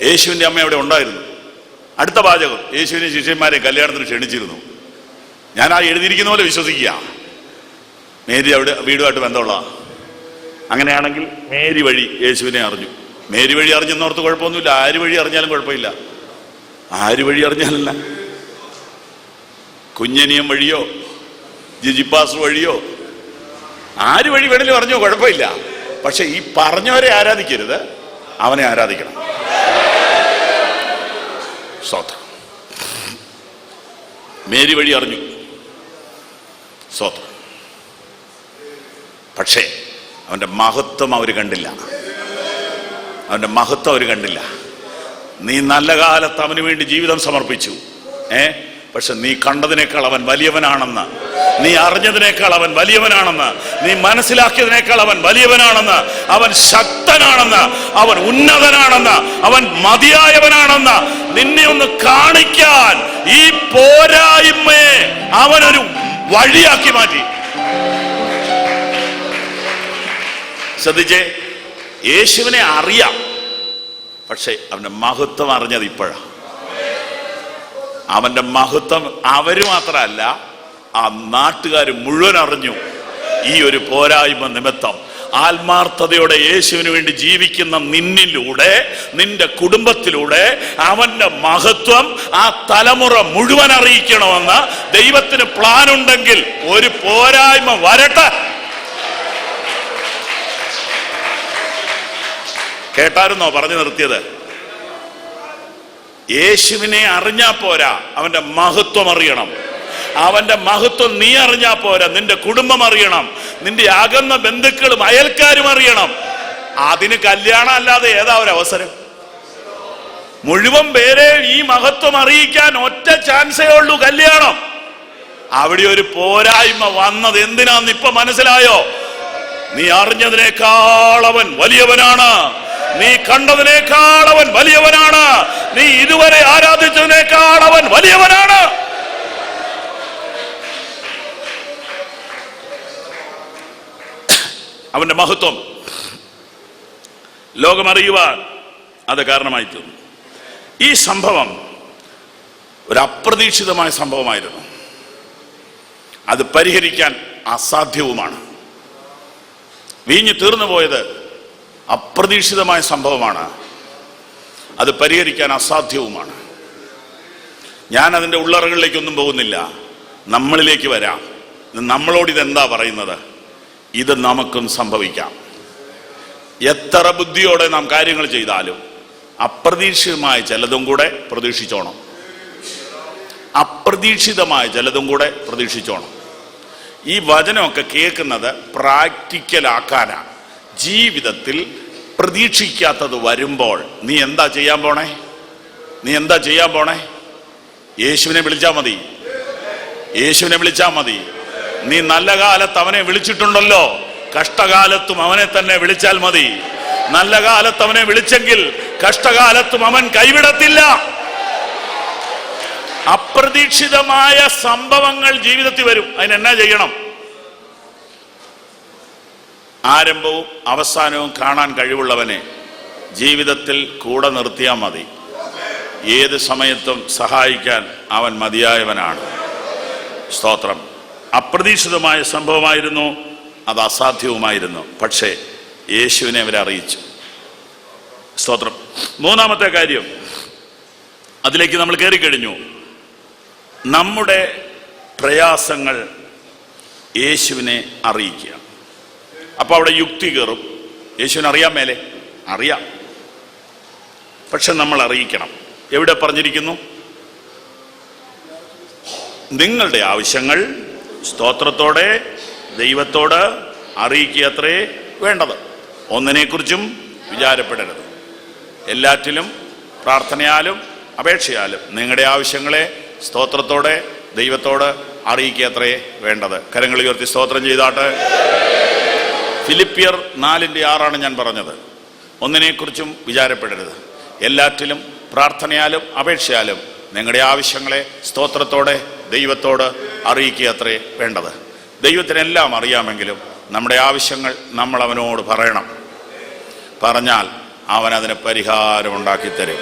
യേശുവിന്റെ അമ്മ അവിടെ ഉണ്ടായിരുന്നു. അടുത്ത വാചകം, യേശുവിനെ ശിഷ്യന്മാരെ കല്യാണത്തിന് ക്ഷണിച്ചിരുന്നു. ഞാൻ ആ എഴുതിയിരിക്കുന്ന പോലെ വിശ്വസിക്കുക, മേരി അവിടെ വീടുമായിട്ട് ബന്ധമുള്ള. അങ്ങനെയാണെങ്കിൽ മേരി വഴി യേശുവിനെ അറിഞ്ഞു. മേരി വഴി അറിഞ്ഞെന്നോർത്ത് കുഴപ്പമൊന്നുമില്ല. ആര് വഴി അറിഞ്ഞാലും കുഴപ്പമില്ല. ആര് വഴി അറിഞ്ഞാലല്ല, കുഞ്ഞനിയം വഴിയോ ജിജിപ്പാസ് വഴിയോ ആര് വഴി വേണേലും അറിഞ്ഞോ കുഴപ്പമില്ല. പക്ഷെ ഈ പറഞ്ഞവരെ ആരാധിക്കരുത്, അവനെ ആരാധിക്കണം. സ്തോത്രം. മേരി വഴി അറിഞ്ഞു, സ്തോത്രം. പക്ഷേ അവന്റെ മഹത്വം അവർ കണ്ടില്ല. നീ നല്ല കാലത്ത് അവന് വേണ്ടി ജീവിതം സമർപ്പിച്ചു, പക്ഷെ നീ കണ്ടതിനേക്കാൾ അവൻ വലിയവനാണെന്ന്, നീ അറിഞ്ഞതിനേക്കാൾ അവൻ വലിയവനാണെന്ന്, നീ മനസ്സിലാക്കിയതിനേക്കാൾ അവൻ വലിയവനാണെന്ന്, അവൻ ശക്തനാണെന്ന്, അവൻ ഉന്നതനാണെന്ന്, അവൻ മതിയായവനാണെന്ന് നിന്നെ ഒന്ന് കാണിക്കാൻ ഈ പോരായ്മയെ അവനൊരു വഴിയാക്കി മാറ്റി. ശ്രദ്ധിച്ചേ, യേശുവിനെ അറിയാം, പക്ഷെ അവന്റെ മഹത്വം അറിഞ്ഞത് ഇപ്പോഴാ. അവന്റെ മഹത്വം അവര് മാത്രമല്ല, ആ നാട്ടുകാർ മുഴുവൻ അറിഞ്ഞു. ഈ ഒരു പോരായ്മ നിമിത്തം ആത്മാർത്ഥതയോടെ യേശുവിന് വേണ്ടി ജീവിക്കുന്ന നിന്നിലൂടെ, നിന്റെ കുടുംബത്തിലൂടെ അവന്റെ മഹത്വം ആ തലമുറ മുഴുവൻ അറിയിക്കണമെന്ന് ദൈവത്തിന് പ്ലാൻ ഉണ്ടെങ്കിൽ ഒരു പോരായ്മ വരട്ടെ. കേട്ടായിരുന്നോ പറഞ്ഞു നിർത്തിയത്? യേശുവിനെ അറിഞ്ഞാ പോരാ, അവന്റെ മഹത്വം അറിയണം. അവന്റെ മഹത്വം നീ അറിഞ്ഞാ പോരാ, നിന്റെ കുടുംബം അറിയണം, നിന്റെ അകന്ന ബന്ധുക്കളും അയൽക്കാരും അറിയണം. അതിന് കല്യാണം അല്ലാതെ ഏതാ ഒരു അവസരം? മുഴുവൻ പേരെ ഈ മഹത്വം അറിയിക്കാൻ ഒറ്റ ചാൻസേ ഉള്ളൂ, കല്യാണം. അവിടെ ഒരു പോരായ്മ വന്നത് എന്തിനാന്ന് ഇപ്പൊ മനസ്സിലായോ? നീ അറിഞ്ഞതിനേക്കാൾ അവൻ വലിയവനാണ്, നീ കണ്ടതിനേക്കാൾ അവൻ വലിയവനാണ്, നീ ഇതുവരെ ആരാധിച്ചതിനേക്കാൾ അവൻ വലിയവനാണ്. അവന്റെ മഹത്വം ലോകമറിയുവാൻ അത് കാരണമായി തീർന്നു. ഈ സംഭവം ഒരു അപ്രതീക്ഷിതമായ സംഭവമായിരുന്നു. അത് പരിഹരിക്കാൻ അസാധ്യവുമാണ്. വീഞ്ഞ് തീർന്നു പോയത് അപ്രതീക്ഷിതമായ സംഭവമാണ്. അത് പരിഹരിക്കാൻ അസാധ്യവുമാണ്. ഞാൻ അതിൻ്റെ ഉള്ളറകളിലേക്കൊന്നും പോകുന്നില്ല, നമ്മളിലേക്ക് വരാം. നമ്മളോട് ഇതെന്താ പറയുന്നത്? ഇത് നമുക്കും സംഭവിക്കാം. എത്ര ബുദ്ധിയോടെ നാം കാര്യങ്ങൾ ചെയ്താലും അപ്രതീക്ഷിതമായ ചിലതും കൂടെ പ്രതീക്ഷിച്ചോണം. അപ്രതീക്ഷിതമായ ചിലതും കൂടെ പ്രതീക്ഷിച്ചോണം. ഈ വചനമൊക്കെ കേൾക്കുന്നത് പ്രാക്ടിക്കലാക്കാനാണ്. ജീവിതത്തിൽ പ്രതീക്ഷിക്കാത്തത് വരുമ്പോൾ നീ എന്താ ചെയ്യാൻ പോണേ? യേശുവിനെ വിളിച്ചാൽ മതി. നീ നല്ല കാലത്ത് അവനെ വിളിച്ചിട്ടുണ്ടല്ലോ, കഷ്ടകാലത്തും അവനെ തന്നെ വിളിച്ചാൽ മതി. നല്ല കാലത്ത് അവനെ വിളിച്ചെങ്കിൽ കഷ്ടകാലത്തും അവൻ കൈവിടത്തില്ല. അപ്രതീക്ഷിതമായ സംഭവങ്ങൾ ജീവിതത്തിൽ വരും. അതിനെന്നാ ചെയ്യണം? ആരംഭവും അവസാനവും കാണാൻ കഴിവുള്ളവനെ ജീവിതത്തിൽ കൂടെ നിർത്തിയാൽ മതി. ഏത് സമയത്തും സഹായിക്കാൻ അവൻ മതിയായവനാണ്. സ്തോത്രം. അപ്രതീക്ഷിതമായ സംഭവമായിരുന്നു, അത് അസാധ്യവുമായിരുന്നു. പക്ഷേ യേശുവിനെ അവരെ അറിയിച്ചു. സ്തോത്രം. മൂന്നാമത്തെ കാര്യം, അതിലേക്ക് നമ്മൾ കയറിക്കഴിഞ്ഞു. നമ്മുടെ പ്രയാസങ്ങൾ യേശുവിനെ അറിയിക്കുക. അപ്പൊ അവിടെ യുക്തി കയറും. യേശുവിനെ അറിയാൻ മേലെ അറിയാം, പക്ഷെ നമ്മൾ അറിയിക്കണം. എവിടെ പറഞ്ഞിരിക്കുന്നു? നിങ്ങളുടെ ആവശ്യങ്ങൾ സ്തോത്രത്തോടെ ദൈവത്തോട് അറിയിക്കുക അത്രേ വേണ്ടത്. ഒന്നിനെക്കുറിച്ചും വിചാരപ്പെടരുത്. എല്ലാറ്റിലും പ്രാർത്ഥനയാലും അപേക്ഷയാലും നിങ്ങളുടെ ആവശ്യങ്ങളെ സ്തോത്രത്തോടെ ദൈവത്തോട് അറിയിക്കുക അത്രേ വേണ്ടത്. കരങ്ങൾ ഉയർത്തി സ്തോത്രം ചെയ്താട്ടെ. ഫിലിപ്പിയർ 4:6 ഞാൻ പറഞ്ഞത്. ഒന്നിനെക്കുറിച്ചും വിചാരപ്പെടരുത്, എല്ലാറ്റിലും പ്രാർത്ഥനയാലും അപേക്ഷയാലും നിങ്ങളുടെ ആവശ്യങ്ങളെ സ്തോത്രത്തോടെ ദൈവത്തോട് അറിയിക്കുക അത്രേ വേണ്ടത്. ദൈവത്തിനെല്ലാം അറിയാമെങ്കിലും നമ്മുടെ ആവശ്യങ്ങൾ നമ്മൾ അവനോട് പറയണം. പറഞ്ഞാൽ അവൻ അതിന് പരിഹാരമുണ്ടാക്കി തരും.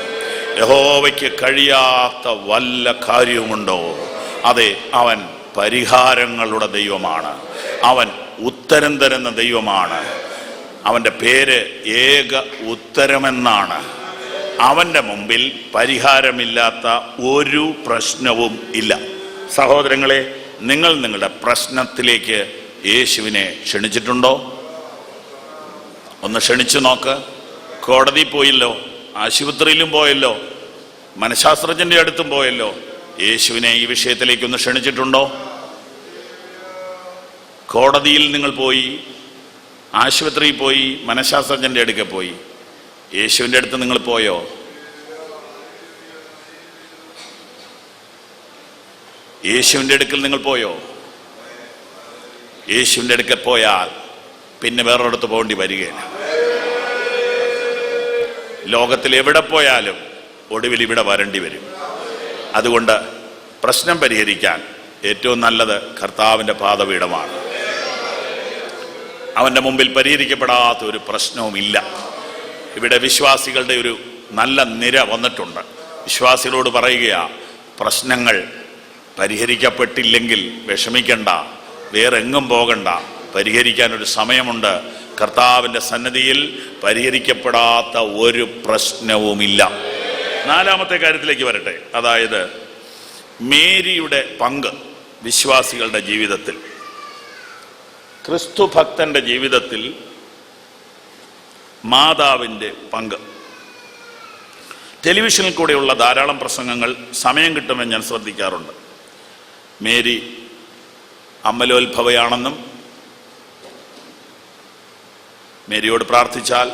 യഹോവയ്ക്ക് കഴിയാത്ത വല്ല കാര്യവുമുണ്ടോ? അതെ, അവൻ പരിഹാരങ്ങളുടെ ദൈവമാണ്. അവൻ ഉത്തരം തരുന്ന ദൈവമാണ്. അവൻ്റെ പേര് ഏക ഉത്തരമെന്നാണ്. അവൻ്റെ മുമ്പിൽ പരിഹാരമില്ലാത്ത ഒരു പ്രശ്നവും ഇല്ല. സഹോദരങ്ങളെ, നിങ്ങൾ നിങ്ങളുടെ പ്രശ്നത്തിലേക്ക് യേശുവിനെ ക്ഷണിച്ചിട്ടുണ്ടോ? ഒന്ന് ക്ഷണിച്ചു നോക്ക്. കോടതി പോയല്ലോ, ആശുപത്രിയിലും പോയല്ലോ, മനഃശാസ്ത്രജ്ഞന്റെ അടുത്തും പോയല്ലോ. യേശുവിനെ ഈ വിഷയത്തിലേക്കൊന്ന് ക്ഷണിച്ചിട്ടുണ്ടോ? കോടതിയിൽ നിങ്ങൾ പോയി, ആശുപത്രിയിൽ പോയി, മനഃശാസ്ത്രജ്ഞന്റെ അടുക്ക പോയി. യേശുവിൻ്റെ അടുത്ത് നിങ്ങൾ പോയോ? യേശുവിൻ്റെ അടുക്കൽ നിങ്ങൾ പോയോ? യേശുവിൻ്റെ അടുക്കൽ പോയാൽ പിന്നെ വേറൊരിടത്ത് പോകേണ്ടി വരികയില്ല. ലോകത്തിൽ എവിടെ പോയാലും ഒടുവിൽ ഇവിടെ വരേണ്ടി വരും. അതുകൊണ്ട് പ്രശ്നം പരിഹരിക്കാൻ ഏറ്റവും നല്ലത് കർത്താവിൻ്റെ പാദപീഠമാണ്. അവൻ്റെ മുമ്പിൽ പരിഹരിക്കപ്പെടാത്ത ഒരു പ്രശ്നവുമില്ല. ഇവിടെ വിശ്വാസികളുടെ ഒരു നല്ല നിര വന്നിട്ടുണ്ട്. വിശ്വാസികളോട് പറയുകയാ, പ്രശ്നങ്ങൾ പരിഹരിക്കപ്പെട്ടില്ലെങ്കിൽ വിഷമിക്കണ്ട, വേറെ എങ്ങും പോകണ്ട, പരിഹരിക്കാനൊരു സമയമുണ്ട്. കർത്താവിൻ്റെ സന്നിധിയിൽ പരിഹരിക്കപ്പെടാത്ത ഒരു പ്രശ്നവുമില്ല. നാലാമത്തെ കാര്യത്തിലേക്ക് വരട്ടെ. അതായത് മേരിയുടെ പങ്ക് വിശ്വാസികളുടെ ജീവിതത്തിൽ, ക്രിസ്തു ഭക്തന്റെ ജീവിതത്തിൽ മാതാവിൻ്റെ പങ്ക്. ടെലിവിഷനിൽ കൂടെയുള്ള ധാരാളം പ്രസംഗങ്ങൾ സമയം കിട്ടുമെന്ന് ഞാൻ ശ്രദ്ധിക്കാറുണ്ട്. മേരി അമലോത്ഭവയാണെന്നും മേരിയോട് പ്രാർത്ഥിച്ചാൽ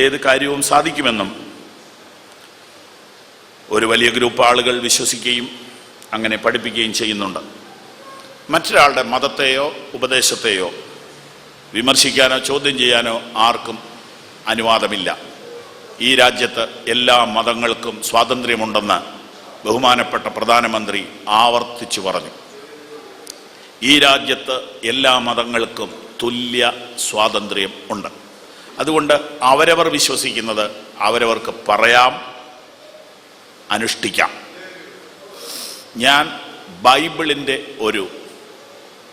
ഏത് കാര്യവും സാധിക്കുമെന്നും ഒരു വലിയ ഗ്രൂപ്പ് ആളുകൾ വിശ്വസിക്കുകയും അങ്ങനെ പഠിപ്പിക്കുകയും ചെയ്യുന്നുണ്ട്. മറ്റൊരാളുടെ മതത്തെയോ ഉപദേശത്തെയോ വിമർശിക്കാനോ ചോദ്യം ചെയ്യാനോ ആർക്കും അനുവാദമില്ല. ഈ രാജ്യത്ത് എല്ലാ മതങ്ങൾക്കും സ്വാതന്ത്ര്യമുണ്ടെന്ന് ബഹുമാനപ്പെട്ട പ്രധാനമന്ത്രി ആവർത്തിച്ചു പറഞ്ഞു. ഈ രാജ്യത്ത് എല്ലാ മതങ്ങൾക്കും തുല്യ സ്വാതന്ത്ര്യം ഉണ്ട്. അതുകൊണ്ട് അവരവർ വിശ്വസിക്കുന്നത് അവരവർക്ക് പറയാം, അനുഷ്ഠിക്കാം. ഞാൻ ബൈബിളിൻ്റെ ഒരു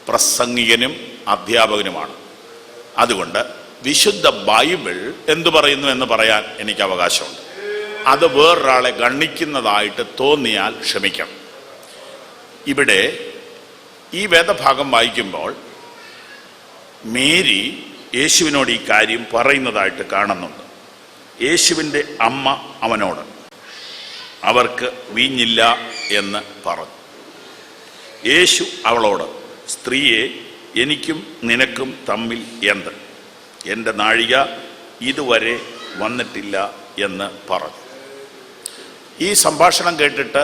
പ്രസംഗികനും അധ്യാപകനുമാണ്. അതുകൊണ്ട് വിശുദ്ധ ബൈബിൾ എന്തു പറയുന്നു എന്ന് പറയാൻ എനിക്ക് അവകാശമുണ്ട്. അത് വേറൊരാളെ ഗണ്ണിക്കുന്നതായിട്ട് തോന്നിയാൽ ക്ഷമിക്കണം. ഇവിടെ ഈ വേദഭാഗം വായിക്കുമ്പോൾ മേരി യേശുവിനോട് ഈ കാര്യം പറയുന്നതായിട്ട് കാണുന്നുണ്ട്. യേശുവിൻ്റെ അമ്മ അവനോട് അവർക്ക് വീഞ്ഞില്ല എന്ന് പറഞ്ഞു. യേശു അവളോട്, സ്ത്രീയെ, എനിക്കും നിനക്കും തമ്മിൽ എന്ത്? എൻ്റെ നാഴിക ഇതുവരെ വന്നിട്ടില്ല എന്ന് പറഞ്ഞു. ഈ സംഭാഷണം കേട്ടിട്ട്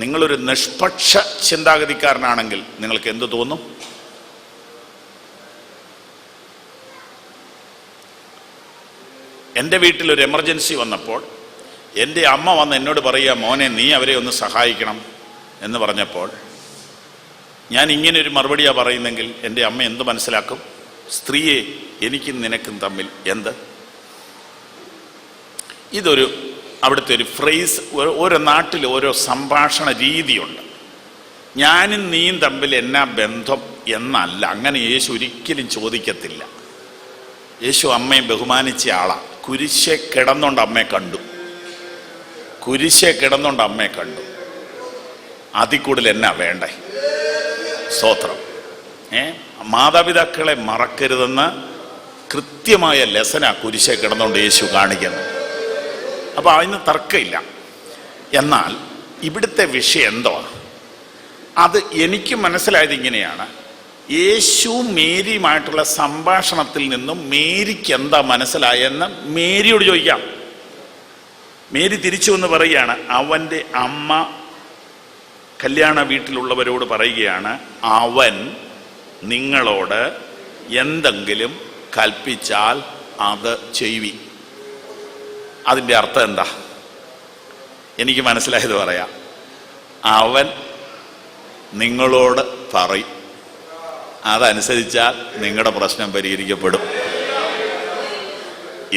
നിങ്ങളൊരു നിഷ്പക്ഷ ചിന്താഗതിക്കാരനാണെങ്കിൽ നിങ്ങൾക്ക് എന്ത് തോന്നും? എൻ്റെ വീട്ടിലൊരു എമർജൻസി വന്നപ്പോൾ എൻ്റെ അമ്മ വന്ന് എന്നോട് പറയുക, മോനെ നീ അവരെ ഒന്ന് സഹായിക്കണം എന്ന് പറഞ്ഞപ്പോൾ ഞാൻ ഇങ്ങനെ ഒരു മറുപടിയാണ് പറയുന്നെങ്കിൽ എൻ്റെ അമ്മ എന്ത് മനസ്സിലാക്കും? സ്ത്രീയെ, എനിക്കും നിനക്കും തമ്മിൽ എന്ത്? ഇതൊരു അവിടുത്തെ ഒരു ഫ്രേസ്. ഓരോ നാട്ടിൽ ഓരോ സംഭാഷണ രീതിയുണ്ട്. ഞാനും നീയും തമ്മിൽ എന്നാ ബന്ധം എന്നല്ല, അങ്ങനെ യേശു ഒരിക്കലും ചോദിക്കത്തില്ല. യേശു അമ്മയെ ബഹുമാനിച്ച ആളാ. കുരിശെ കിടന്നുകൊണ്ട് അമ്മയെ കണ്ടു, കുരിശെ കിടന്നുകൊണ്ട് അമ്മയെ കണ്ടു. അതിൽ കൂടുതൽ എന്നാ വേണ്ടേ? സ്തോത്രം. മാതാപിതാക്കളെ മറക്കരുതെന്ന് കൃത്യമായ ലെസനാ കുരിശെ കിടന്നുകൊണ്ട് യേശു കാണിക്കുന്നത്. അപ്പോൾ അതിന് തർക്കമില്ല. എന്നാൽ ഇവിടുത്തെ വിഷയം എന്തോ അത് എനിക്ക് മനസ്സിലായത് ഇങ്ങനെയാണ്. യേശു മേരിയുമായിട്ടുള്ള സംഭാഷണത്തിൽ നിന്നും മേരിക്ക് എന്താ മനസ്സിലായെന്ന് മേരിയോട് ചോദിക്കാം. മേരി തിരിച്ചു എന്ന് പറയുകയാണ്, അവൻ്റെ അമ്മ കല്യാണ വീട്ടിലുള്ളവരോട് പറയുകയാണ്, അവൻ നിങ്ങളോട് എന്തെങ്കിലും കൽപ്പിച്ചാൽ അത് ചെയ്യുവി. അതിൻ്റെ അർത്ഥം എന്താ? എനിക്ക് മനസ്സിലായത് പറയാം. അവൻ നിങ്ങളോട് പറയും, അതനുസരിച്ചാൽ നിങ്ങളുടെ പ്രശ്നം പരിഹരിക്കപ്പെടും.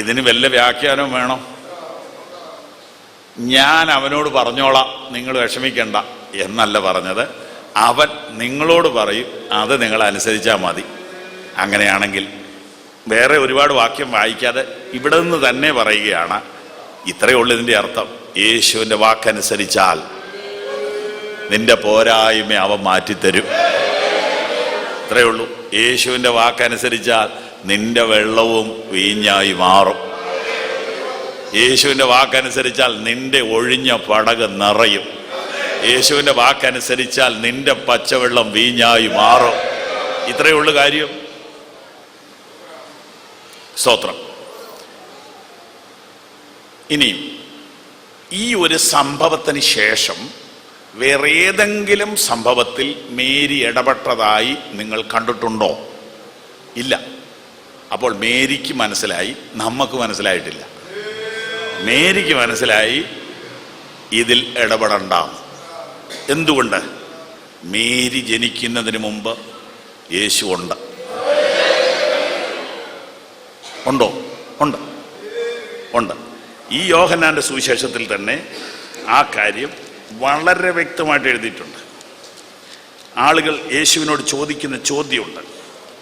ഇതിന് വല്ല വ്യാഖ്യാനവും വേണം? ഞാൻ അവനോട് പറഞ്ഞോളാം, നിങ്ങൾ വിഷമിക്കണ്ട എന്നല്ല പറഞ്ഞത്. അവൻ നിങ്ങളോട് പറയും, അത് നിങ്ങൾ അനുസരിച്ചാൽ മതി. അങ്ങനെയാണെങ്കിൽ വേറെ ഒരുപാട് വാക്യം വായിക്കാതെ ഇവിടെ നിന്ന് തന്നെ പറയുകയാണ്, ഇത്രയേ ഉള്ളൂ ഇതിൻ്റെ അർത്ഥം. യേശുവിൻ്റെ വാക്കനുസരിച്ചാൽ നിന്റെ പോരായ്മ അവൻ മാറ്റിത്തരും. ഇത്രയേ ഉള്ളൂ. യേശുവിൻ്റെ വാക്കനുസരിച്ചാൽ നിന്റെ വെള്ളവും വീഞ്ഞായി മാറും. യേശുവിൻ്റെ വാക്കനുസരിച്ചാൽ നിന്റെ ഒഴിഞ്ഞ പടക് നിറയും. യേശുവിൻ്റെ വാക്കനുസരിച്ചാൽ നിന്റെ പച്ചവെള്ളം വീഞ്ഞായി മാറും. ഇത്രയേ ഉള്ളൂ കാര്യം. സ്തോത്രം. ഇനിയും ഈ ഒരു സംഭവത്തിന് ശേഷം വേറെ ഏതെങ്കിലും സംഭവത്തിൽ മേരി ഇടപെട്ടതായി നിങ്ങൾ കണ്ടിട്ടുണ്ടോ? ഇല്ല. അപ്പോൾ മേരിക്ക് മനസ്സിലായി, നമുക്ക് മനസ്സിലായിട്ടില്ല. മേരിക്ക് മനസ്സിലായി ഇതിൽ ഇടപെടണ്ട. എന്തുകൊണ്ട്? മേരി ജനിക്കുന്നതിന് മുമ്പ് യേശു ഉണ്ട്. ഉണ്ടോ? ഉണ്ട്, ഉണ്ട്. ഈ യോഹന്നാന്റെ സുവിശേഷത്തിൽ തന്നെ ആ കാര്യം വളരെ വ്യക്തമായിട്ട് എഴുതിയിട്ടുണ്ട്. ആളുകൾ യേശുവിനോട് ചോദിക്കുന്ന ചോദ്യമുണ്ട്,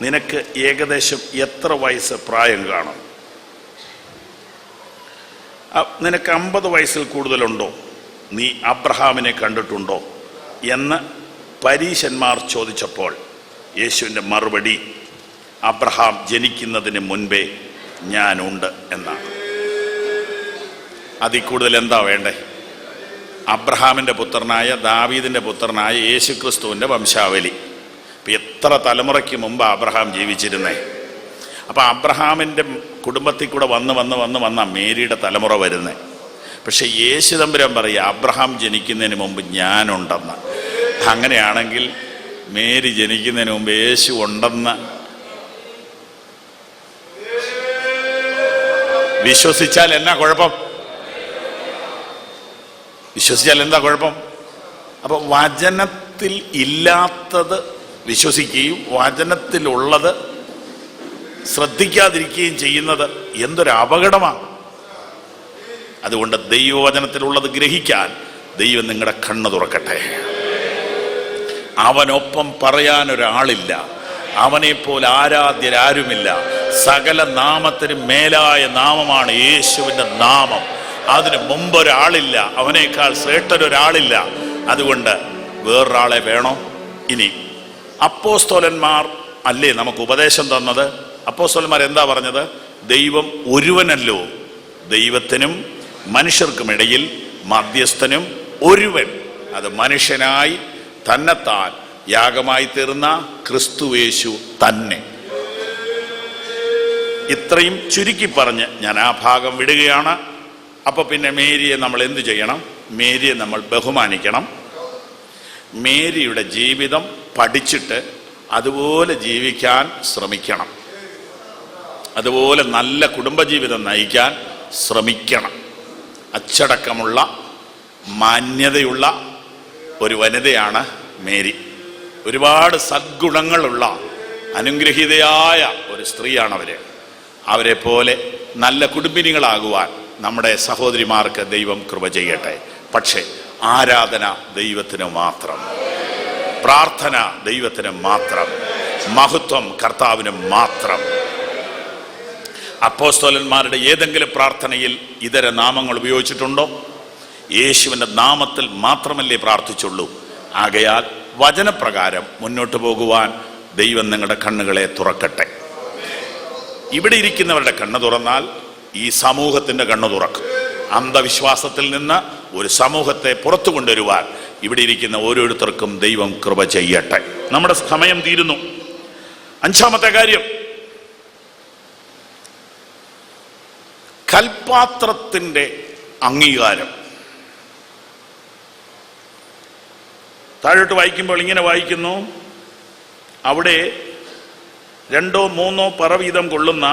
നിനക്ക് ഏകദേശം എത്ര വയസ്സ് പ്രായം കാണും? നിനക്ക് 50 വയസ്സിൽ കൂടുതലുണ്ടോ? നീ അബ്രഹാമിനെ കണ്ടിട്ടുണ്ടോ എന്ന് പരീശന്മാർ ചോദിച്ചപ്പോൾ യേശുവിൻ്റെ മറുപടി, അബ്രഹാം ജനിക്കുന്നതിന് മുൻപേ ഞാനുണ്ട് എന്നാണ്. അതിൽ കൂടുതൽ എന്താ വേണ്ടേ? അബ്രഹാമിൻ്റെ പുത്രനായ ദാവീദിൻ്റെ പുത്രനായ യേശുക്രിസ്തുവിൻ്റെ വംശാവലി. ഇപ്പം എത്ര തലമുറയ്ക്ക് മുമ്പ് അബ്രഹാം ജീവിച്ചിരുന്നേ? അപ്പം അബ്രഹാമിൻ്റെ കുടുംബത്തിൽ കൂടെ വന്ന് മേരിയുടെ തലമുറ വരുന്നേ. പക്ഷെ യേശു തമ്പുരാൻ പറയുക, അബ്രഹാം ജനിക്കുന്നതിന് മുമ്പ് ഞാനുണ്ടെന്ന്. അങ്ങനെയാണെങ്കിൽ മേരി ജനിക്കുന്നതിന് മുമ്പ് യേശു ഉണ്ടെന്ന് വിശ്വസിച്ചാൽ എന്നാ കുഴപ്പം? വിശ്വസിച്ചാൽ എന്താ കുഴപ്പം? അപ്പൊ വചനത്തിൽ ഇല്ലാത്തത് വിശ്വസിക്കുകയും വചനത്തിലുള്ളത് ശ്രദ്ധിക്കാതിരിക്കുകയും ചെയ്യുന്നത് എന്തൊരു അപകടമാണ്. അതുകൊണ്ട് ദൈവവചനത്തിലുള്ളത് ഗ്രഹിക്കാൻ ദൈവം നിങ്ങളുടെ കണ്ണ് തുറക്കട്ടെ. അവനൊപ്പം പറയാൻ ഒരാളില്ല, അവനെപ്പോലെ ആരാധ്യരാരുമില്ല. സകല നാമത്തിനും മേലായ നാമമാണ് യേശുവിൻ്റെ നാമം. അതിന് മുമ്പ് ഒരാളില്ല, അവനേക്കാൾ ശ്രേഷ്ഠരൊരാളില്ല. അതുകൊണ്ട് വേറൊരാളെ വേണോ? ഇനി അപ്പോസ്തലന്മാർ അല്ലേ നമുക്ക് ഉപദേശം തന്നത്? അപ്പോസ്തലന്മാർ എന്താ പറഞ്ഞത്? ദൈവം ഒരുവനല്ലോ, ദൈവത്തിനും മനുഷ്യർക്കുമിടയിൽ മധ്യസ്ഥനും ഒരുവൻ, അത് മനുഷ്യനായി തന്നെത്താൻ യാഗമായി തീർന്ന ക്രിസ്തുയേശു തന്നെ. ഇത്രയും ചുരുക്കി പറഞ്ഞ് ഞാൻ ആ ഭാഗം വിടുകയാണ്. അപ്പോൾ പിന്നെ മേരിയെ നമ്മൾ എന്തു ചെയ്യണം? മേരിയെ നമ്മൾ ബഹുമാനിക്കണം. മേരിയുടെ ജീവിതം പഠിച്ചിട്ട് അതുപോലെ ജീവിക്കാൻ ശ്രമിക്കണം. അതുപോലെ നല്ല കുടുംബജീവിതം നയിക്കാൻ ശ്രമിക്കണം. അച്ചടക്കമുള്ള, മാന്യതയുള്ള ഒരു വനിതയാണ് മേരി. ഒരുപാട് സദ്ഗുണങ്ങളുള്ള അനുഗ്രഹീതയായ ഒരു സ്ത്രീയാണ് അവരെ പോലെ നല്ല കുടുംബിനികളാകുവാൻ നമ്മുടെ സഹോദരിമാർക്ക് ദൈവം കൃപ ചെയ്യട്ടെ. പക്ഷേ ആരാധന ദൈവത്തിന് മാത്രം, പ്രാർത്ഥന ദൈവത്തിന് മാത്രം, മഹത്വം കർത്താവിന് മാത്രം. അപ്പോസ്തലന്മാരുടെ ഏതെങ്കിലും പ്രാർത്ഥനയിൽ ഇതര നാമങ്ങൾ ഉപയോഗിച്ചിട്ടുണ്ടോ? യേശുവിൻ്റെ നാമത്തിൽ മാത്രമല്ലേ പ്രാർത്ഥിച്ചുള്ളൂ. ആകയാൽ വചനപ്രകാരം മുന്നോട്ട് പോകുവാൻ ദൈവം നിങ്ങളുടെ കണ്ണുകളെ തുറക്കട്ടെ. ഇവിടെ ഇരിക്കുന്നവരുടെ കണ്ണ് തുറന്നാൽ ഈ സമൂഹത്തിൻ്റെ കണ്ണ് തുറക്കും. അന്ധവിശ്വാസത്തിൽ നിന്ന് ഒരു സമൂഹത്തെ പുറത്തു കൊണ്ടുവരുവാൻ ഇവിടെ ഇരിക്കുന്ന ഓരോരുത്തർക്കും ദൈവം കൃപ ചെയ്യട്ടെ. നമ്മുടെ സമയം തീരുന്നു. 5-ാമത്തെ കാര്യം, കൽപാത്രത്തിൻ്റെ അംഗീകാരം. താഴോട്ട് വായിക്കുമ്പോൾ ഇങ്ങനെ വായിക്കുന്നു, അവിടെ 2-3 പറ വീതം കൊള്ളുന്ന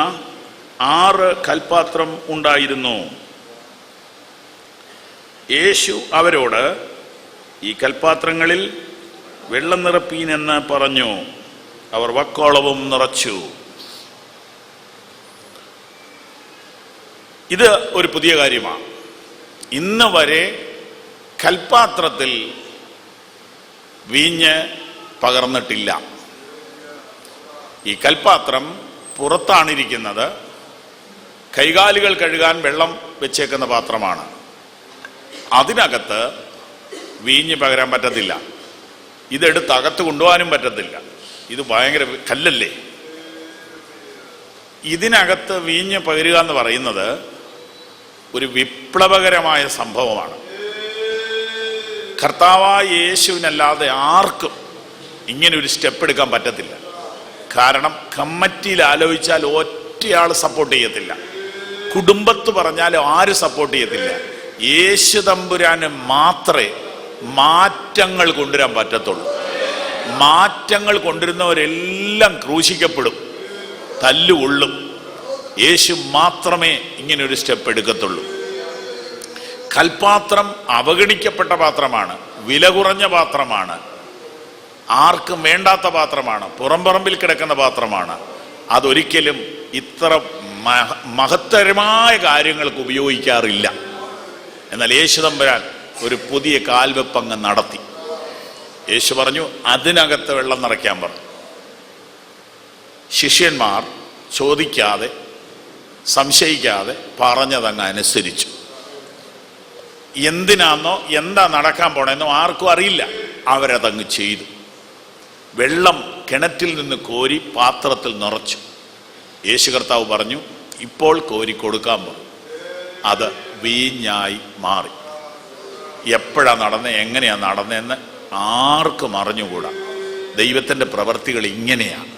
6 കൽപാത്രം ഉണ്ടായിരുന്നു. യേശു അവരോട്, ഈ കൽപാത്രങ്ങളിൽ വെള്ളം നിറപ്പീനെന്ന് പറഞ്ഞു. അവർ വക്കോളവും നിറച്ചു. ഇത് ഒരു പുതിയ കാര്യമാണ്. ഇന്ന് വരെ കൽപാത്രത്തിൽ വീഞ്ഞ് പകർന്നിട്ടില്ല. ഈ കൽപാത്രം പുറത്താണിരിക്കുന്നത്. കൈകാലുകൾ കഴുകാൻ വെള്ളം വെച്ചേക്കുന്ന പാത്രമാണ്. അതിനകത്ത് വീഞ്ഞ് പകരാൻ പറ്റത്തില്ല. ഇതെടുത്ത് അകത്ത് കൊണ്ടുപോകാനും പറ്റത്തില്ല. ഇത് ഭയങ്കര കല്ലല്ലേ. ഇതിനകത്ത് വീഞ്ഞ് പകരുക എന്ന് പറയുന്നത് ഒരു വിപ്ലവകരമായ സംഭവമാണ്. കർത്താവായ യേശുവിനല്ലാതെ ആർക്കും ഇങ്ങനെ ഒരു സ്റ്റെപ്പ് എടുക്കാൻ പറ്റത്തില്ല. കാരണം കമ്മിറ്റിയിൽ ആലോചിച്ചാൽ ഒറ്റയാൾ സപ്പോർട്ട് ചെയ്യത്തില്ല. കുടുംബത്ത് പറഞ്ഞാലും ആരും സപ്പോർട്ട് ചെയ്യത്തില്ല. യേശു തമ്പുരാന് മാത്രമേ മാറ്റങ്ങൾ കൊണ്ടുവരാൻ പറ്റത്തുള്ളൂ. മാറ്റങ്ങൾ കൊണ്ടുവരുന്നവരെല്ലാം ക്രൂശിക്കപ്പെടും, തല്ലുകൊള്ളും. യേശു മാത്രമേ ഇങ്ങനെ ഒരു സ്റ്റെപ്പ് എടുക്കത്തുള്ളൂ. കൽപാത്രം അവഗണിക്കപ്പെട്ട പാത്രമാണ്, വില കുറഞ്ഞ പാത്രമാണ്, ആർക്കും വേണ്ടാത്ത പാത്രമാണ്, പുറംപറമ്പിൽ കിടക്കുന്ന പാത്രമാണ്. അതൊരിക്കലും ഇത്ര മഹത്തരമായ കാര്യങ്ങൾക്ക് ഉപയോഗിക്കാറില്ല. എന്നാൽ യേശു തമ്പുരാൻ ഒരു പുതിയ കാൽവെപ്പങ്ങ് നടത്തി. യേശു പറഞ്ഞു, അതിനകത്ത് വെള്ളം നിറയ്ക്കാൻ പറഞ്ഞു. ശിഷ്യന്മാർ ചോദിക്കാതെ സംശയിക്കാതെ പറഞ്ഞതങ്ങ് അനുസരിച്ചു. എന്തിനാണെന്നോ എന്താ നടക്കാൻ പോണെന്നോ ആർക്കും അറിയില്ല. അവരതങ്ങ് ചെയ്തു. വെള്ളം കിണറ്റിൽ നിന്ന് കോരി പാത്രത്തിൽ നിറച്ചു. യേശു കർത്താവ് പറഞ്ഞു, ഇപ്പോൾ കോരി കൊടുക്കാൻ പോകും. അത് വീഞ്ഞായി മാറി. എപ്പോഴാണ് നടന്നത്, എങ്ങനെയാണ് നടന്നതെന്ന് ആർക്കും അറിഞ്ഞുകൂടാ. ദൈവത്തിൻ്റെ പ്രവൃത്തികൾ ഇങ്ങനെയാണ്.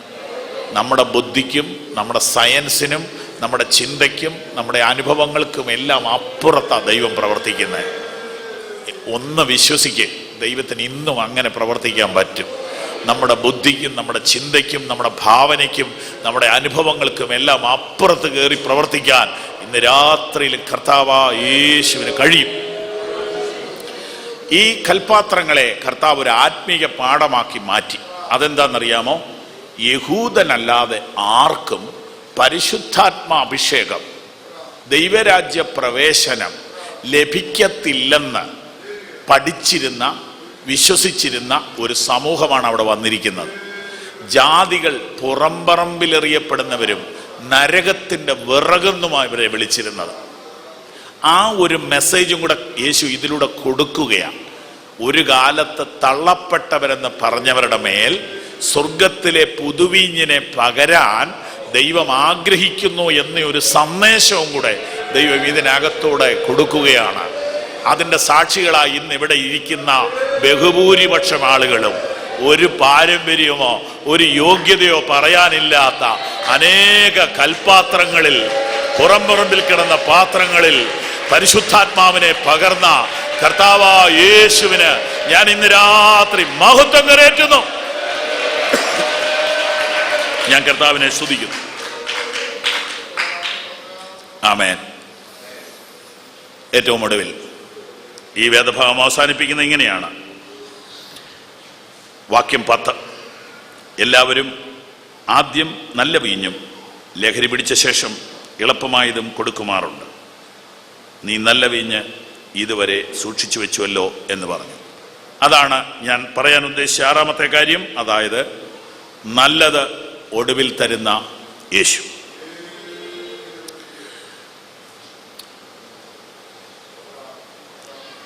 നമ്മുടെ ബുദ്ധിക്കും നമ്മുടെ സയൻസിനും നമ്മുടെ ചിന്തയ്ക്കും നമ്മുടെ അനുഭവങ്ങൾക്കും എല്ലാം അപ്പുറത്താണ് ദൈവം പ്രവർത്തിക്കുന്നത്. ഒന്ന് വിശ്വസിക്കുക, ദൈവത്തിന് ഇന്നും അങ്ങനെ പ്രവർത്തിക്കാൻ പറ്റും. നമ്മുടെ ബുദ്ധിക്കും നമ്മുടെ ചിന്തയ്ക്കും നമ്മുടെ ഭാവനയ്ക്കും നമ്മുടെ അനുഭവങ്ങൾക്കും എല്ലാം അപ്പുറത്ത് കയറി പ്രവർത്തിക്കാൻ ഇന്ന് രാത്രിയിൽ കർത്താവായ യേശുവിന് കഴിയും. ഈ കൽപാത്രങ്ങളെ കർത്താവ് ഒരു ആത്മീയ പാഠമാക്കി മാറ്റി. അതെന്താണെന്നറിയാമോ? യഹൂദനല്ലാതെ ആർക്കും പരിശുദ്ധാത്മാഭിഷേകം, ദൈവരാജ്യ പ്രവേശനം ലഭിക്കത്തില്ലെന്ന് പഠിച്ചിരുന്ന വിശ്വസിച്ചിരുന്ന ഒരു സമൂഹമാണ് അവിടെ വന്നിരിക്കുന്നത്. ജാതികൾ പുറംപറമ്പിലെറിയപ്പെടുന്നവരും നരകത്തിൻ്റെ വിറകെന്നുമായി ഇവരെ വിളിച്ചിരുന്നത്. ആ ഒരു മെസ്സേജും കൂടെ യേശു ഇതിലൂടെ കൊടുക്കുകയാണ്. ഒരു കാലത്ത് തള്ളപ്പെട്ടവരെന്ന് പറഞ്ഞവരുടെ മേൽ സ്വർഗത്തിലെ പുതുവീഞ്ഞിനെ പകരാൻ ദൈവം ആഗ്രഹിക്കുന്നു എന്ന ഒരു സന്ദേശവും കൂടെ ദൈവം ഇതിനകത്തൂടെ കൊടുക്കുകയാണ്. അതിൻ്റെ സാക്ഷികളായി ഇന്ന് ഇവിടെ ഇരിക്കുന്ന ബഹുഭൂരിപക്ഷം ആളുകളും ഒരു പാരമ്പര്യമോ ഒരു യോഗ്യതയോ പറയാനില്ലാത്ത അനേക കൽപാത്രങ്ങളിൽ, പുറംപുറമ്പിൽ കിടന്ന പാത്രങ്ങളിൽ പരിശുദ്ധാത്മാവിനെ പകർന്ന കർത്താവായ യേശുവിന് ഞാൻ ഇന്ന് രാത്രി മഹത്വം കരേറ്റുന്നു. ഞാൻ കർത്താവിനെ സ്തുതിക്കുന്നു. ആമേൻ. ഏറ്റവും ഒടുവിൽ ഈ വേദഭാഗം അവസാനിപ്പിക്കുന്ന ഇങ്ങനെയാണ്. വാക്യം 10. എല്ലാവരും ആദ്യം നല്ല വീഞ്ഞും ലഹരി പിടിച്ച ശേഷം എളുപ്പമായതും കൊടുക്കുമാറുണ്ട്. നീ നല്ല വീഞ്ഞ് ഇതുവരെ സൂക്ഷിച്ചു വെച്ചുവല്ലോ എന്ന് പറഞ്ഞു. അതാണ് ഞാൻ പറയാൻ ഉദ്ദേശിച്ച 6-ാമത്തെ കാര്യം. അതായത് നല്ലത് ഒടുവിൽ തരുന്ന യേശു.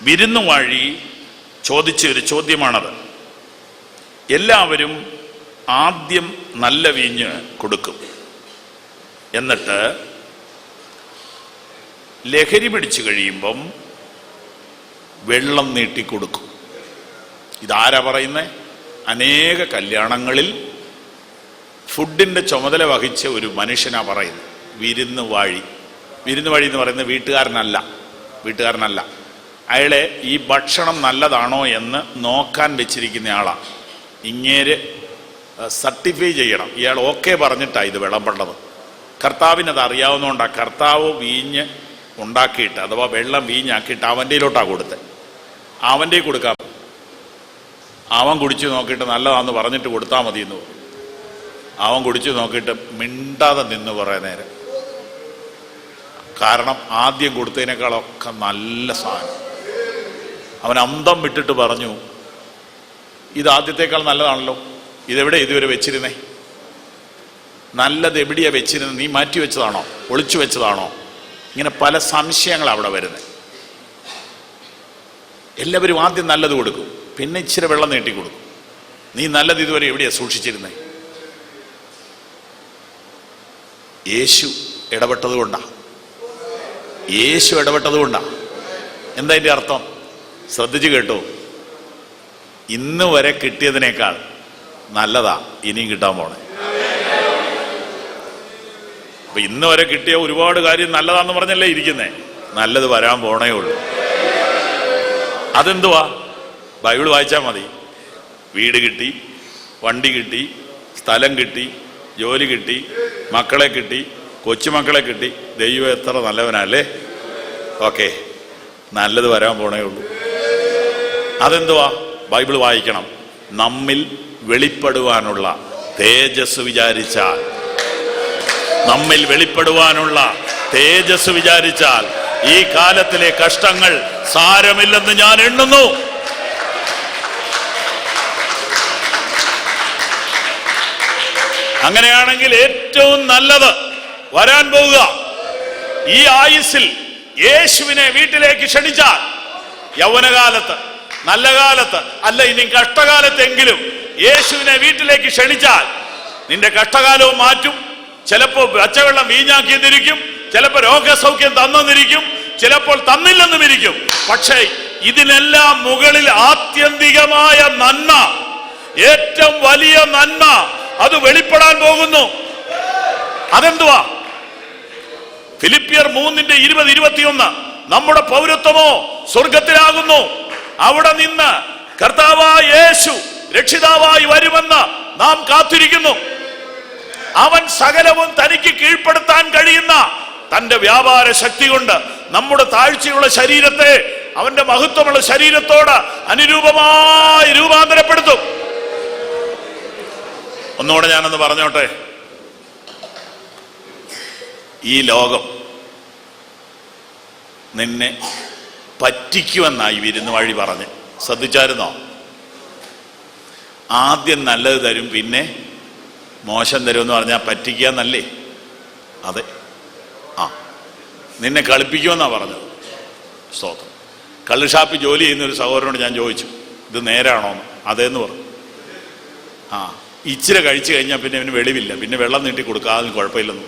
വിരുന്നുവാഴി ചോദിച്ച ഒരു ചോദ്യമാണത്. എല്ലാവരും ആദ്യം നല്ല വീഞ്ഞ് കൊടുക്കും, എന്നിട്ട് ലഹരി പിടിച്ചു കഴിയുമ്പം വെള്ളം നീട്ടിക്കൊടുക്കും. ഇതാരാ പറയുന്നേ? അനേക കല്യാണങ്ങളിൽ ഫുഡിൻ്റെ ചുമതല വഹിച്ച ഒരു മനുഷ്യനാ പറയുന്നത്. വിരുന്നുവാഴി എന്ന് പറയുന്നത് വീട്ടുകാരനല്ല. അയാളെ ഈ ഭക്ഷണം നല്ലതാണോ എന്ന് നോക്കാൻ വെച്ചിരിക്കുന്ന ആളാണ്. ഇങ്ങേര് സർട്ടിഫൈ ചെയ്യണം. ഇയാൾ ഓക്കെ പറഞ്ഞിട്ടാണ് ഇത് വിളമ്പുള്ളത്. കർത്താവിനത് അറിയാവുന്നതുകൊണ്ടാണ് കർത്താവ് വീഞ്ഞ് ഉണ്ടാക്കിയിട്ട്, അഥവാ വെള്ളം വീഞ്ഞാക്കിയിട്ട് അവൻ്റെയിലോട്ടാണ് കൊടുത്തത്. അവൻ്റെ കൊടുക്കാം. അവൻ കുടിച്ചു നോക്കിയിട്ട് നല്ലതാണെന്ന് പറഞ്ഞിട്ട് കൊടുത്താൽ മതി എന്ന് പറഞ്ഞു. അവൻ കുടിച്ചു നോക്കിയിട്ട് മിണ്ടാതെ നിന്ന് കുറേ നേരം. കാരണം ആദ്യം കൊടുത്തതിനേക്കാളൊക്കെ നല്ല സാധനം. അവൻ അന്തം വിട്ടിട്ട് പറഞ്ഞു, ഇത് ആദ്യത്തേക്കാൾ നല്ലതാണല്ലോ, ഇതെവിടെ ഇതുവരെ വെച്ചിരുന്നേ? നല്ലത് എവിടെയാ വെച്ചിരുന്നത്? നീ മാറ്റി വെച്ചതാണോ, ഒളിച്ചു വെച്ചതാണോ? ഇങ്ങനെ പല സംശയങ്ങൾ അവിടെ വരുന്നത്. എല്ലാവരും ആദ്യം നല്ലത് കൊടുക്കും, പിന്നെ ഇച്ചിരി വെള്ളം നീട്ടി കൊടുക്കും. നീ നല്ലത് ഇതുവരെ എവിടെയാ സൂക്ഷിച്ചിരുന്നേ? യേശു ഇടപെട്ടത് കൊണ്ടാ. എന്താ അതിൻ്റെ അർത്ഥം? ശ്രദ്ധിച്ചു കേട്ടോ. ഇന്ന് വരെ കിട്ടിയതിനേക്കാൾ നല്ലതാ ഇനിയും കിട്ടാൻ പോണേ. അപ്പൊ ഇന്ന് വരെ കിട്ടിയ ഒരുപാട് കാര്യം നല്ലതാന്ന് പറഞ്ഞല്ലേ ഇരിക്കുന്നേ. നല്ലത് വരാൻ പോണേ ഉള്ളൂ. അതെന്തുവാ? ബൈബിൾ വായിച്ചാൽ മതി. വീട് കിട്ടി, വണ്ടി കിട്ടി, സ്ഥലം കിട്ടി, ജോലി കിട്ടി, മക്കളെ കിട്ടി, കൊച്ചുമക്കളെ കിട്ടി. ദൈവം എത്ര നല്ലവനല്ലേ. ഓക്കെ, നല്ലത് വരാൻ പോണേ ഉള്ളൂ. അതെന്തുവാ? ബൈബിൾ വായിക്കണം. നമ്മിൽ വെളിപ്പെടുവാനുള്ള തേജസ് വിചാരിച്ചാൽ ഈ കാലത്തിലെ കഷ്ടങ്ങൾ സാരമില്ലെന്ന് ഞാൻ എണ്ണുന്നു. അങ്ങനെയാണെങ്കിൽ ഏറ്റവും നല്ലത് വരാൻ പോവുക. ഈ ആയുസ്സിൽ യേശുവിനെ വീട്ടിലേക്ക് ക്ഷണിച്ചാൽ, യൗവനകാലത്ത്, നല്ല കാലത്ത് അല്ല, ഇനി കഷ്ടകാലത്തെങ്കിലും യേശുവിനെ വീട്ടിലേക്ക് ക്ഷണിച്ചാൽ നിന്റെ കഷ്ടകാലവും മാറ്റും. ചിലപ്പോൾ പച്ചവെള്ളം വീഞ്ഞാക്കിയെന്നിരിക്കും, ചിലപ്പോൾ രോഗസൗഖ്യം തന്നെന്നിരിക്കും, ചിലപ്പോൾ തന്നില്ലെന്നും ഇരിക്കും. പക്ഷേ ഇതിനെല്ലാം മുകളിൽ ആത്യന്തികമായ നന്മ, ഏറ്റവും വലിയ നന്മ അത് വെളിപ്പെടാൻ പോകുന്നു. അതെന്തുവാ? ഫിലിപ്പിയർ 3:20-21 നമ്മുടെ പൗരത്വമോ സ്വർഗത്തിലാകുന്നു. അവിടെ നിന്ന് കർത്താവായ യേശു രക്ഷിതാവായി വരുമെന്ന് നാം കാത്തിരിക്കുന്നു. അവൻ സകലവും തനിക്ക് കീഴ്പ്പെടുത്താൻ കഴിയുന്ന തന്റെ വ്യാപാര ശക്തി കൊണ്ട് നമ്മുടെ താഴ്ചയുള്ള ശരീരത്തെ അവന്റെ മഹത്വമുള്ള ശരീരത്തോട് അനുരൂപമായി രൂപാന്തരപ്പെടുത്തും. ഒന്നുകൂടെ ഞാനൊന്ന് പറഞ്ഞോട്ടെ. ഈ ലോകം നിന്നെ പറ്റിക്കുമെന്നായി വിരുന്നുവാഴി പറഞ്ഞ്. ശ്രദ്ധിച്ചായിരുന്നോ? ആദ്യം നല്ലത് തരും, പിന്നെ മോശം തരുമെന്ന് പറഞ്ഞാൽ പറ്റിക്കാന്നല്ലേ? അതെ. നിന്നെ കളിപ്പിക്കുമെന്നാ പറഞ്ഞത്. സ്തോത്രം. കള്ളുഷാപ്പിൽ ജോലി ചെയ്യുന്ന ഒരു സഹോദരനോട് ഞാൻ ചോദിച്ചു, ഇത് നേരാണോന്ന്. അതേന്ന് പറഞ്ഞു. ഇച്ചിരി കഴിച്ചു കഴിഞ്ഞാൽ പിന്നെ അവന് വെളിവില്ല, പിന്നെ വെള്ളം നീട്ടി കൊടുക്കാതെ കുഴപ്പമില്ലെന്ന്.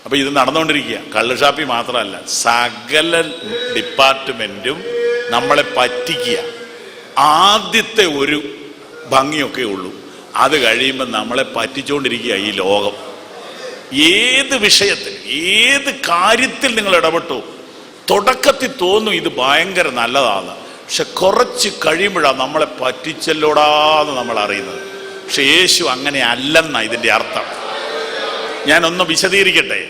അപ്പൊ ഇത് നടന്നുകൊണ്ടിരിക്കുക. കള്ളുഷാപ്പിൽ മാത്രമല്ല, സകല ഡിപ്പാർട്ട്മെന്റും നമ്മളെ പറ്റിക്കുക. ആദ്യത്തെ ഒരു ഭംഗിയൊക്കെ ഉള്ളൂ, അത് കഴിയുമ്പോൾ നമ്മളെ പറ്റിച്ചുകൊണ്ടിരിക്കുക ഈ ലോകം. ഏത് വിഷയത്തിൽ, ഏത് കാര്യത്തിൽ നിങ്ങൾ ഇടപെട്ടു, തുടക്കത്തിൽ തോന്നും ഇത് ഭയങ്കര നല്ലതാണ്, പക്ഷെ കുറച്ച് കഴിയുമ്പോഴാണ് നമ്മളെ പറ്റിച്ചല്ലോടാന്ന് നമ്മൾ അറിയുന്നത്. പക്ഷെ യേശു അങ്ങനെ അല്ലെന്നാ ഇതിൻ്റെ അർത്ഥം. ഞാനൊന്ന് വിശദീകരിക്കട്ടെ.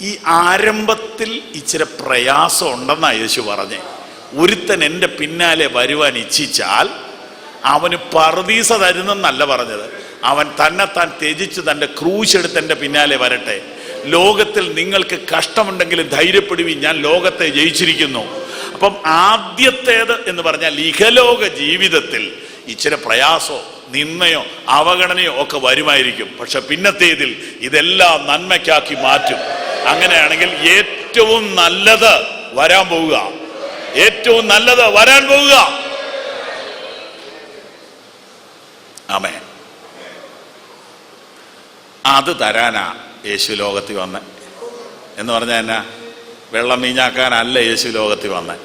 ഈ ആരംഭത്തിൽ ഇച്ചിരി പ്രയാസം ഉണ്ടെന്നാ യേശു പറഞ്ഞേ. ഒരുത്തൻ എൻ്റെ പിന്നാലെ വരുവാൻ ഇച്ഛിച്ചാൽ അവന് പറുദീസ തരുന്നെന്നല്ല പറഞ്ഞത്, അവൻ തന്നെത്താൻ ത്യജിച്ച് തൻ്റെ ക്രൂശ് എടുത്ത് എൻ്റെ പിന്നാലെ വരട്ടെ. ലോകത്തിൽ നിങ്ങൾക്ക് കഷ്ടമുണ്ടെങ്കിലും ധൈര്യപ്പെടുവിൻ, ഞാൻ ലോകത്തെ ജയിച്ചിരിക്കുന്നു. അപ്പം ആദ്യത്തേത് എന്ന് പറഞ്ഞാൽ ഇഹലോക ജീവിതത്തിൽ ഇച്ചിരി പ്രയാസോ നിന്നയോ അവഗണനയോ ഒക്കെ വരുമായിരിക്കും. പക്ഷെ പിന്നത്തേതിൽ ഇതെല്ലാം നന്മയ്ക്കാക്കി മാറ്റും. അങ്ങനെയാണെങ്കിൽ ഏറ്റവും നല്ലത് വരാൻ പോവുക, ഏറ്റവും നല്ലത് വരാൻ പോവുക. ആമേൻ. അത് തരാനാ യേശു ലോകത്തിൽ വന്ന് എന്ന് പറഞ്ഞാൽ എന്നാ? വെള്ളം വീഞ്ഞാക്കാനല്ല യേശു ലോകത്തിൽ വന്ന്,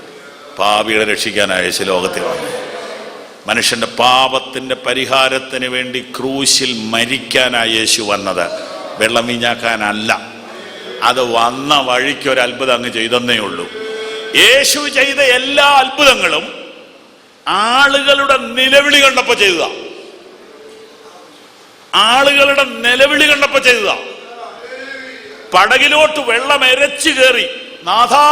പാപികളെ രക്ഷിക്കാനാ യേശു ലോകത്തിൽ വന്ന്. മനുഷ്യന്റെ പാപത്തിന്റെ പരിഹാരത്തിന് വേണ്ടി ക്രൂശിൽ മരിക്കാനാ യേശു വന്നത്, വെള്ളം വീഞ്ഞാക്കാനല്ല. അത് വന്ന വഴിക്ക് ഒരു അത്ഭുതം അങ്ങ് ചെയ്തെന്നേ ഉള്ളൂ. യേശു ചെയ്ത എല്ലാ അത്ഭുതങ്ങളും ആളുകളുടെ നിലവിളി കണ്ടപ്പോ ചെയ്തതാ. ആളുകളുടെ നിലവിളി കണ്ടപ്പോ ചെയ്തതാ. പടകിലോട്ട് വെള്ളം എരച്ചു കയറി, നാഥാ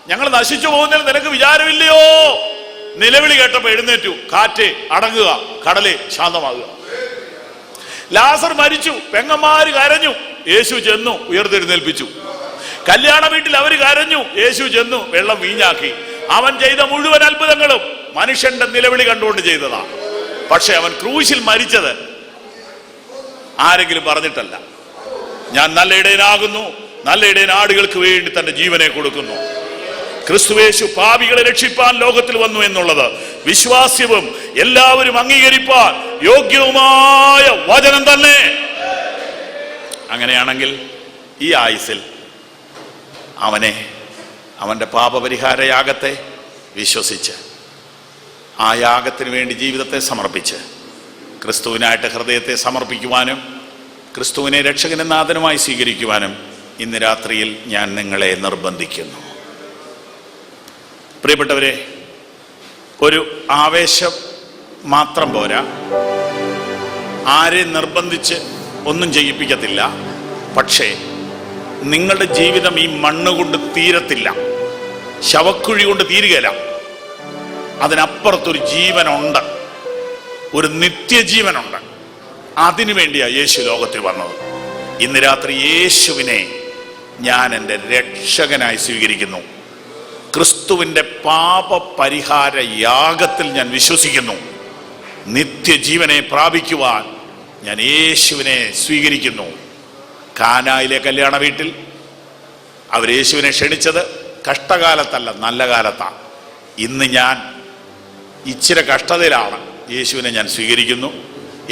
ഞങ്ങൾ നശിച്ചു പോകുന്നതിൽ നിനക്ക് വിചാരമില്ലയോ? നിലവിളി കേട്ടപ്പോ എഴുന്നേറ്റു, കാറ്റ് അടങ്ങുക, കടല് ശാന്തമാകുക. ലാസർ മരിച്ചു, പെങ്ങന്മാര് കരഞ്ഞു, യേശു ചെന്നു ഉയർത്തെഴുന്നേൽപ്പിച്ചു. കല്യാണ വീട്ടിൽ അവര് കരഞ്ഞു, യേശു ചെന്നു വെള്ളം വീഞ്ഞാക്കി. അവൻ ചെയ്ത മുഴുവൻ അത്ഭുതങ്ങളും മനുഷ്യന്റെ നിലവിളി കണ്ടുകൊണ്ട് ചെയ്തതാ. പക്ഷെ അവൻ ക്രൂശിൽ മരിച്ചത് ആരെങ്കിലും പറഞ്ഞിട്ടല്ല. ഞാൻ നല്ല ഇടയനാകുന്നു, നല്ല ഇടയൻ ആടുകൾക്ക് വേണ്ടി തന്റെ ജീവനെ കൊടുക്കുന്നു. ക്രിസ്തുവേശു പാപികളെ രക്ഷിപ്പാൻ ലോകത്തിൽ വന്നു എന്നുള്ളത് വിശ്വാസ്യവും എല്ലാവരും അംഗീകരിപ്പാൻ യോഗ്യവുമായ വചനം തന്നെ. അങ്ങനെയാണെങ്കിൽ ഈ ആയുസ്സിൽ അവന്റെ പാപപരിഹാര യാഗത്തെ വിശ്വസിച്ച് ആ യാഗത്തിന് വേണ്ടി ജീവിതത്തെ സമർപ്പിച്ച് ക്രിസ്തുവിനായിട്ട് ഹൃദയത്തെ സമർപ്പിക്കുവാനും ക്രിസ്തുവിനെ രക്ഷകനും നാഥനുമായി സ്വീകരിക്കുവാനും ഇന്ന് രാത്രിയിൽ ഞാൻ നിങ്ങളെ നിർബന്ധിക്കുന്നു. പ്രിയപ്പെട്ടവരെ, ഒരു ആവേശം മാത്രം പോരാ, ആരെയും നിർബന്ധിച്ച് ഒന്നും ചെയ്യിപ്പിക്കത്തില്ല. പക്ഷേ നിങ്ങളുടെ ജീവിതം ഈ മണ്ണ് കൊണ്ട് തീരത്തില്ല, ശവക്കുഴി കൊണ്ട് തീരുകയില്ല. അതിനപ്പുറത്തൊരു ജീവനുണ്ട്, ഒരു നിത്യജീവനുണ്ട്. അതിനു വേണ്ടിയാണ് യേശു ലോകത്തിൽ വന്നത്. ഇന്ന് രാത്രി യേശുവിനെ ഞാൻ എൻ്റെ രക്ഷകനായി സ്വീകരിക്കുന്നു. ക്രിസ്തുവിൻ്റെ പാപപരിഹാര യാഗത്തിൽ ഞാൻ വിശ്വസിക്കുന്നു. നിത്യജീവനെ പ്രാപിക്കുവാൻ ഞാൻ യേശുവിനെ സ്വീകരിക്കുന്നു. കാനായിലെ കല്യാണ വീട്ടിൽ അവർ യേശുവിനെ ക്ഷണിച്ചത് കഷ്ടകാലത്തല്ല, നല്ല കാലത്താണ്. ഇന്ന് ഞാൻ ഇച്ചിരി കഷ്ടതയിലാണ്, യേശുവിനെ ഞാൻ സ്വീകരിക്കുന്നു.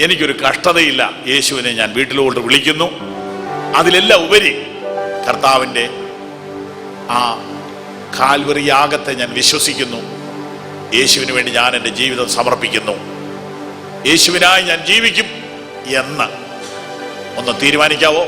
എനിക്കൊരു കഷ്ടതയില്ല, യേശുവിനെ ഞാൻ വീട്ടിലോട്ട് വിളിക്കുന്നു. അതിലെല്ലാം ഉപരി കർത്താവിൻ്റെ ആ കാൽവറി യാഗത്തെ ഞാൻ വിശ്വസിക്കുന്നു. യേശുവിന് വേണ്ടി ഞാൻ എൻ്റെ ജീവിതം സമർപ്പിക്കുന്നു. യേശുവിനായി ഞാൻ ജീവിക്കും എന്ന് ഒന്ന് തീരുമാനിക്കാവോ?